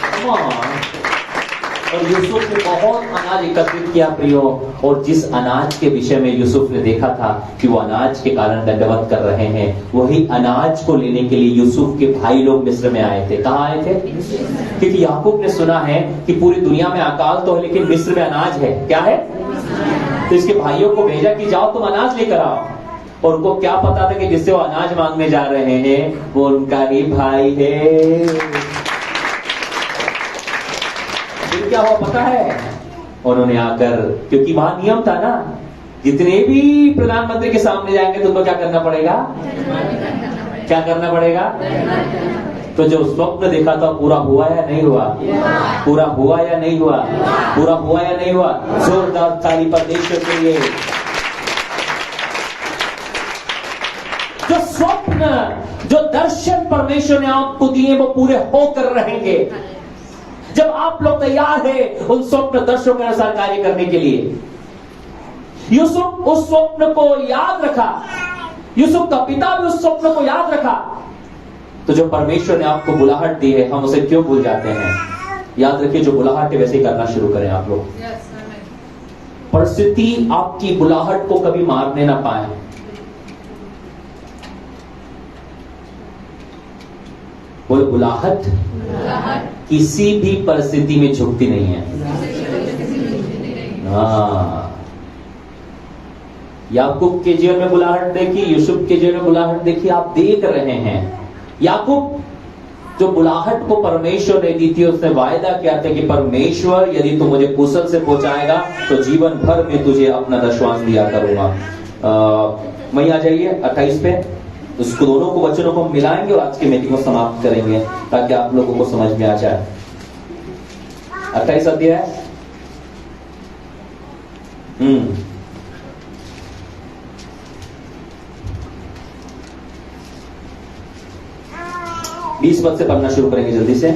come on. और यूसुफ ने बहुत अनाज एकत्रित किया प्रियो, और जिस अनाज के विषय में यूसुफ ने देखा था कि वो अनाज के कारण दंडवत कर रहे हैं, वही अनाज को लेने के लिए यूसुफ के भाई लोग मिस्र में आए थे। कहाँ आए थे? क्योंकि याकूब ने सुना है कि पूरी दुनिया में अकाल तो है लेकिन मिस्र में अनाज है। क्या है? तो इसके भाइयों को भेजा कि जाओ तुम अनाज लेकर आओ। और उनको क्या पता था कि जिससे वो अनाज मांगने जा रहे हैं वो उनका ही भाई है। फिर क्या हुआ पता है? उन्होंने आकर, क्योंकि वहां नियम था ना, जितने भी प्रधानमंत्री के सामने जाएंगे तुमको क्या करना पड़ेगा? क्या करना पड़ेगा? तो जो स्वप्न देखा था पूरा हुआ या नहीं हुआ? पूरा हुआ या नहीं हुआ? पूरा हुआ या नहीं हुआ? जोरदार ताली परमेश्वर के लिए। जो स्वप्न, जो दर्शन परमेश्वर ने आपको दिए वो पूरे होकर रहेंगे जब आप लोग तैयार हैं उन स्वप्न दर्शनों के अनुसार कार्य करने के लिए। यूसुफ उस स्वप्न को याद रखा, यूसुफ का पिता भी उस स्वप्न को याद रखा। तो जो परमेश्वर ने आपको बुलाहट दी है हम उसे क्यों भूल जाते हैं? याद रखिए, जो बुलाहट है वैसे ही करना शुरू करें आप लोग। परिस्थिति आपकी बुलाहट को कभी मारने ना पाए। बोले बुलाहट किसी भी परिस्थिति में झुकती नहीं है। याकूब के जीवन में बुलाहट देखी, यूसुफ के जीवन में बुलाहट देखी, आप देख रहे हैं। याकूब जो बुलाहट को परमेश्वर ने दी थी, उसने वायदा किया था कि परमेश्वर यदि तू मुझे कुशल से पहुंचाएगा तो जीवन भर में तुझे अपना दशवांश दिया करूंगा। वहीं आ जाइए 28 पे, उसको दोनों को वचनों को मिलाएंगे और आज की मीटिंग को समाप्त करेंगे ताकि आप लोगों को समझ में आ जाए। 28 अध्याय 20 पद से पढ़ना शुरू करेंगे जल्दी से।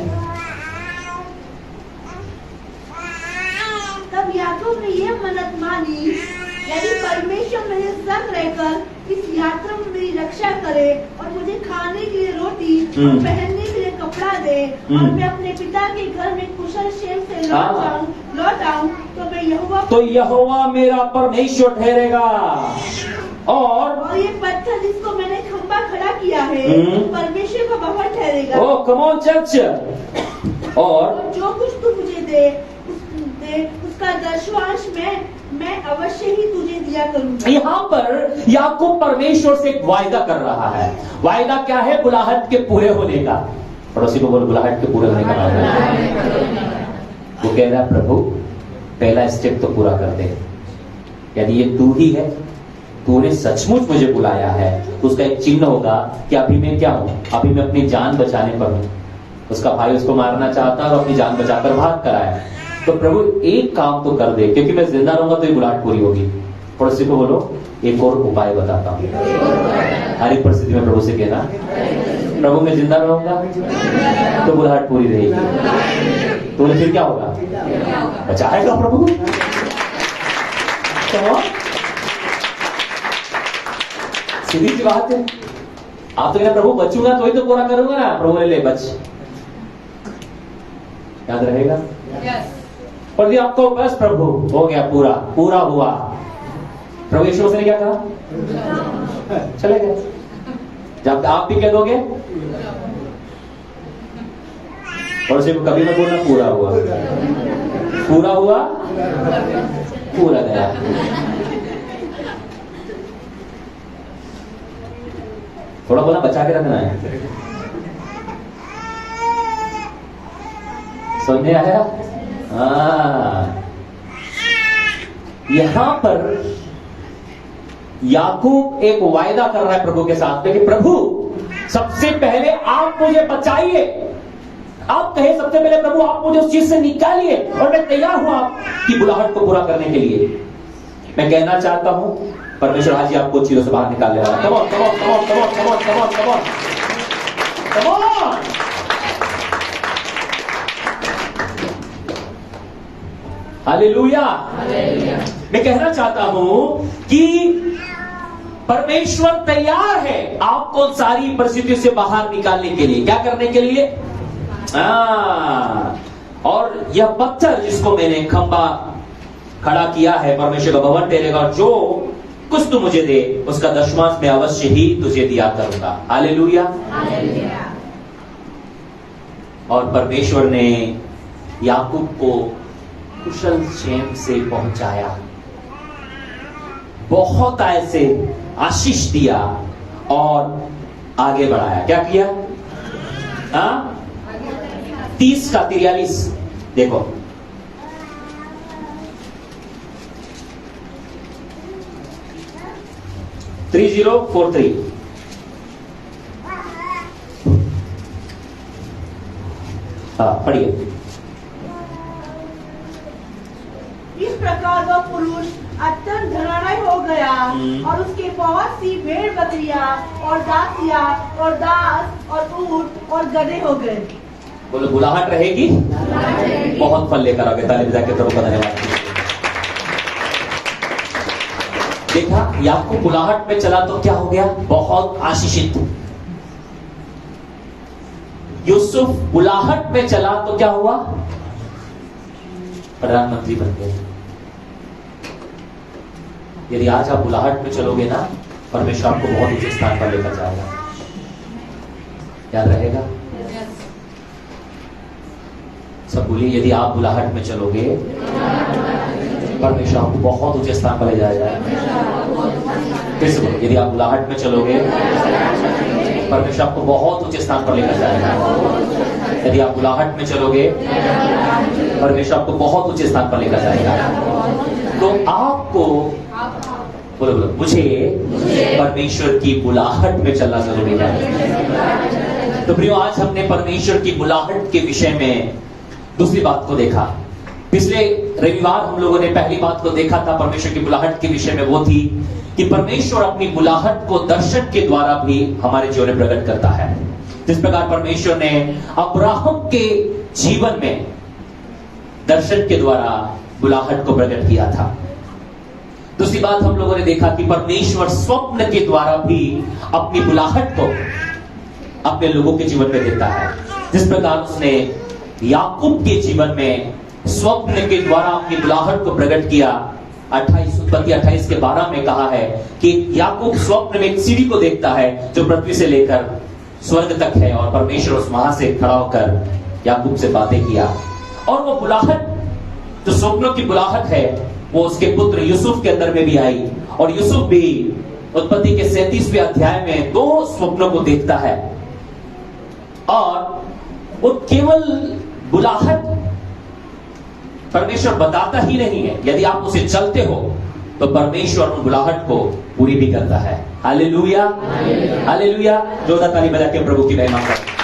तब याकूब ने यह मन्नत मानी, यदि परमेश्वर मेरे संग रहकर इस यात्रा में मेरी रक्षा करे और मुझे खाने के लिए रोटी और पहनने के लिए कपड़ा दे और मैं अपने पिता के घर में कुशल क्षेम से लौट आऊं तो यहोवा मेरा परमेश्वर ठहरेगा। और ये पत्थर जिसको मैंने खंबा खड़ा किया है परमेश्वर का भवन ठहरेगा। ओ कम ऑन चर्च। और जो कुछ तू मुझे दे उसका दशवांश मैं अवश्य ही तुझे दिया करूंगा। यहाँ पर याकूब परमेश्वर से एक वायदा कर रहा है। वायदा क्या है? बुलाहट के पूरे होने का। पड़ोसी को बोलो बुलाहट के पूरे होने का वायदा। वो कह रहा है प्रभु पहला स्टेप तो पूरा कर दे। यदि ये तू ही है, तूने सचमुच मुझे बुलाया है, तो उसका एक चिन्ह होगा कि अभी मैं क्या हूं? अभी मैं अपनी जान बचाने पर हूं। उसका भाई उसको मारना चाहता और अपनी जान बचाकर भाग कर आया। तो प्रभु एक काम तो कर दे, क्योंकि मैं जिंदा रहूंगा तो ये बुलाहट पूरी होगी। पड़ोसी को बोलो एक और उपाय बताता हूँ। हर एक परिस्थिति में प्रभु से कहना प्रभु मैं जिंदा रहूंगा तो बुलाहट पूरी रहेगी। तो फिर क्या होगा? बचाएगा प्रभु। तो सीधी सी बात है। आप तो कहना प्रभु बचूंगा तो ही तो पूरा करूंगा ना। प्रभु ने ले बच, याद रहेगा। पर दिया आपको बस प्रभु हो गया, पूरा पूरा हुआ। प्रभु यीशु मसीह ने क्या कहा? चले गए। जब आप भी कह दोगे और उसे कभी मत बोलना पूरा हुआ, पूरा हुआ, पूरा गया। थोड़ा बोला बचा के रखना है। समझ में आया? यहां पर याकूब एक वायदा कर रहा है प्रभु के साथ में कि प्रभु सबसे पहले आप मुझे बचाइए। आप कहे सबसे पहले प्रभु आप मुझे उस चीज से निकालिए और मैं तैयार हूं आपकी बुलाहट को पूरा करने के लिए। मैं कहना चाहता हूं परमेश्वर आज ही आपको चीजों से बाहर निकाल रहा है। Come on, come on, come on, come on, come on, come on, come on, come on. Hallelujah. मैं कहना चाहता हूं कि परमेश्वर तैयार है आपको सारी परिस्थितियों से बाहर निकालने के लिए। क्या करने के लिए? और यह पत्थर जिसको मैंने खंबा खड़ा किया है, परमेश्वर का भवन ठहरेगा, और जो कुछ तू मुझे दे उसका दशमांश मैं अवश्य ही तुझे दिया करूंगा। हालेलुया। और परमेश्वर ने याकूब को कुशल क्षेम से पहुंचाया, बहुत ऐसे आशीष दिया और आगे बढ़ाया। क्या किया? 30 का 43 देखो। $3043। पढ़िए। इस प्रकार वह पुरुष अत्यंत धनाढ्य हो गया और उसके बहुत सी भेड़ बकरियां और दासियां और दास और ऊंट और गधे हो गए। बोलो, बुलाहट रहेगी, बहुत फल लेकर आओगे। ताली बजा के प्रभु का धन्यवाद। देखा, याकूब बुलाहट में चला तो क्या हो गया? बहुत आशीषित। यूसुफ बुलाहट में चला तो क्या हुआ? प्रधानमंत्री बन गए। यदि आज आप बुलाहट में चलोगे ना, परमेश्वर आपको बहुत ऊंचे स्थान पर लेकर जाएगा। याद रहेगा? सब बोलिए, यदि आप बुलाहट में चलोगे परमेश्वर आपको बहुत ऊंचे स्थान पर ले जाएगा। फिर से बोलो, यदि आप बुलाहट में चलोगे परमेश्वर आपको बहुत ऊंचे स्थान पर लेकर जाएगा। यदि आप बुलाहट में चलोगे परमेश्वर आपको बहुत ऊंचे स्थान पर लेकर जाएगा। तो आपको बोलो बोलो, मुझे परमेश्वर की बुलाहट में चलना जरूरी है। तो प्रियो, आज हमने परमेश्वर की बुलाहट के विषय में दूसरी बात को देखा। पिछले रविवार हम लोगों ने पहली बात को देखा था परमेश्वर की बुलाहट के विषय में, वो थी कि परमेश्वर अपनी बुलाहट को दर्शन के द्वारा भी हमारे जीवन में प्रकट करता है। जिस प्रकार परमेश्वर ने अब्राहम के जीवन में दर्शन के द्वारा बुलाहट को प्रकट किया था। दूसरी बात हम लोगों ने देखा कि परमेश्वर स्वप्न के द्वारा भी अपनी बुलाहट को अपने लोगों के जीवन में देता है। जिस प्रकार उसने याकूब के जीवन में स्वप्न के द्वारा अपनी बुलाहट को प्रकट किया। 28 के 12 में कहा है कि याकूब स्वप्न में एक सीढ़ी को देखता है जो पृथ्वी से लेकर स्वर्ग तक है, और परमेश्वर उस वहां से खड़ा होकर याकूब से बातें किया। और वो बुलाहट, जो स्वप्नों की बुलाहट है, वो उसके पुत्र यूसुफ के अंदर में भी आई। और यूसुफ भी उत्पत्ति के 37वें अध्याय में 2 स्वप्नों को देखता है। और वो केवल बुलाहट परमेश्वर बताता ही नहीं है, यदि आप उसे चलते हो तो परमेश्वर उन बुलाहट को पूरी भी करता है। Hallelujah, hallelujah. जोरदार ताली बजा के प्रभु की महिमा करें।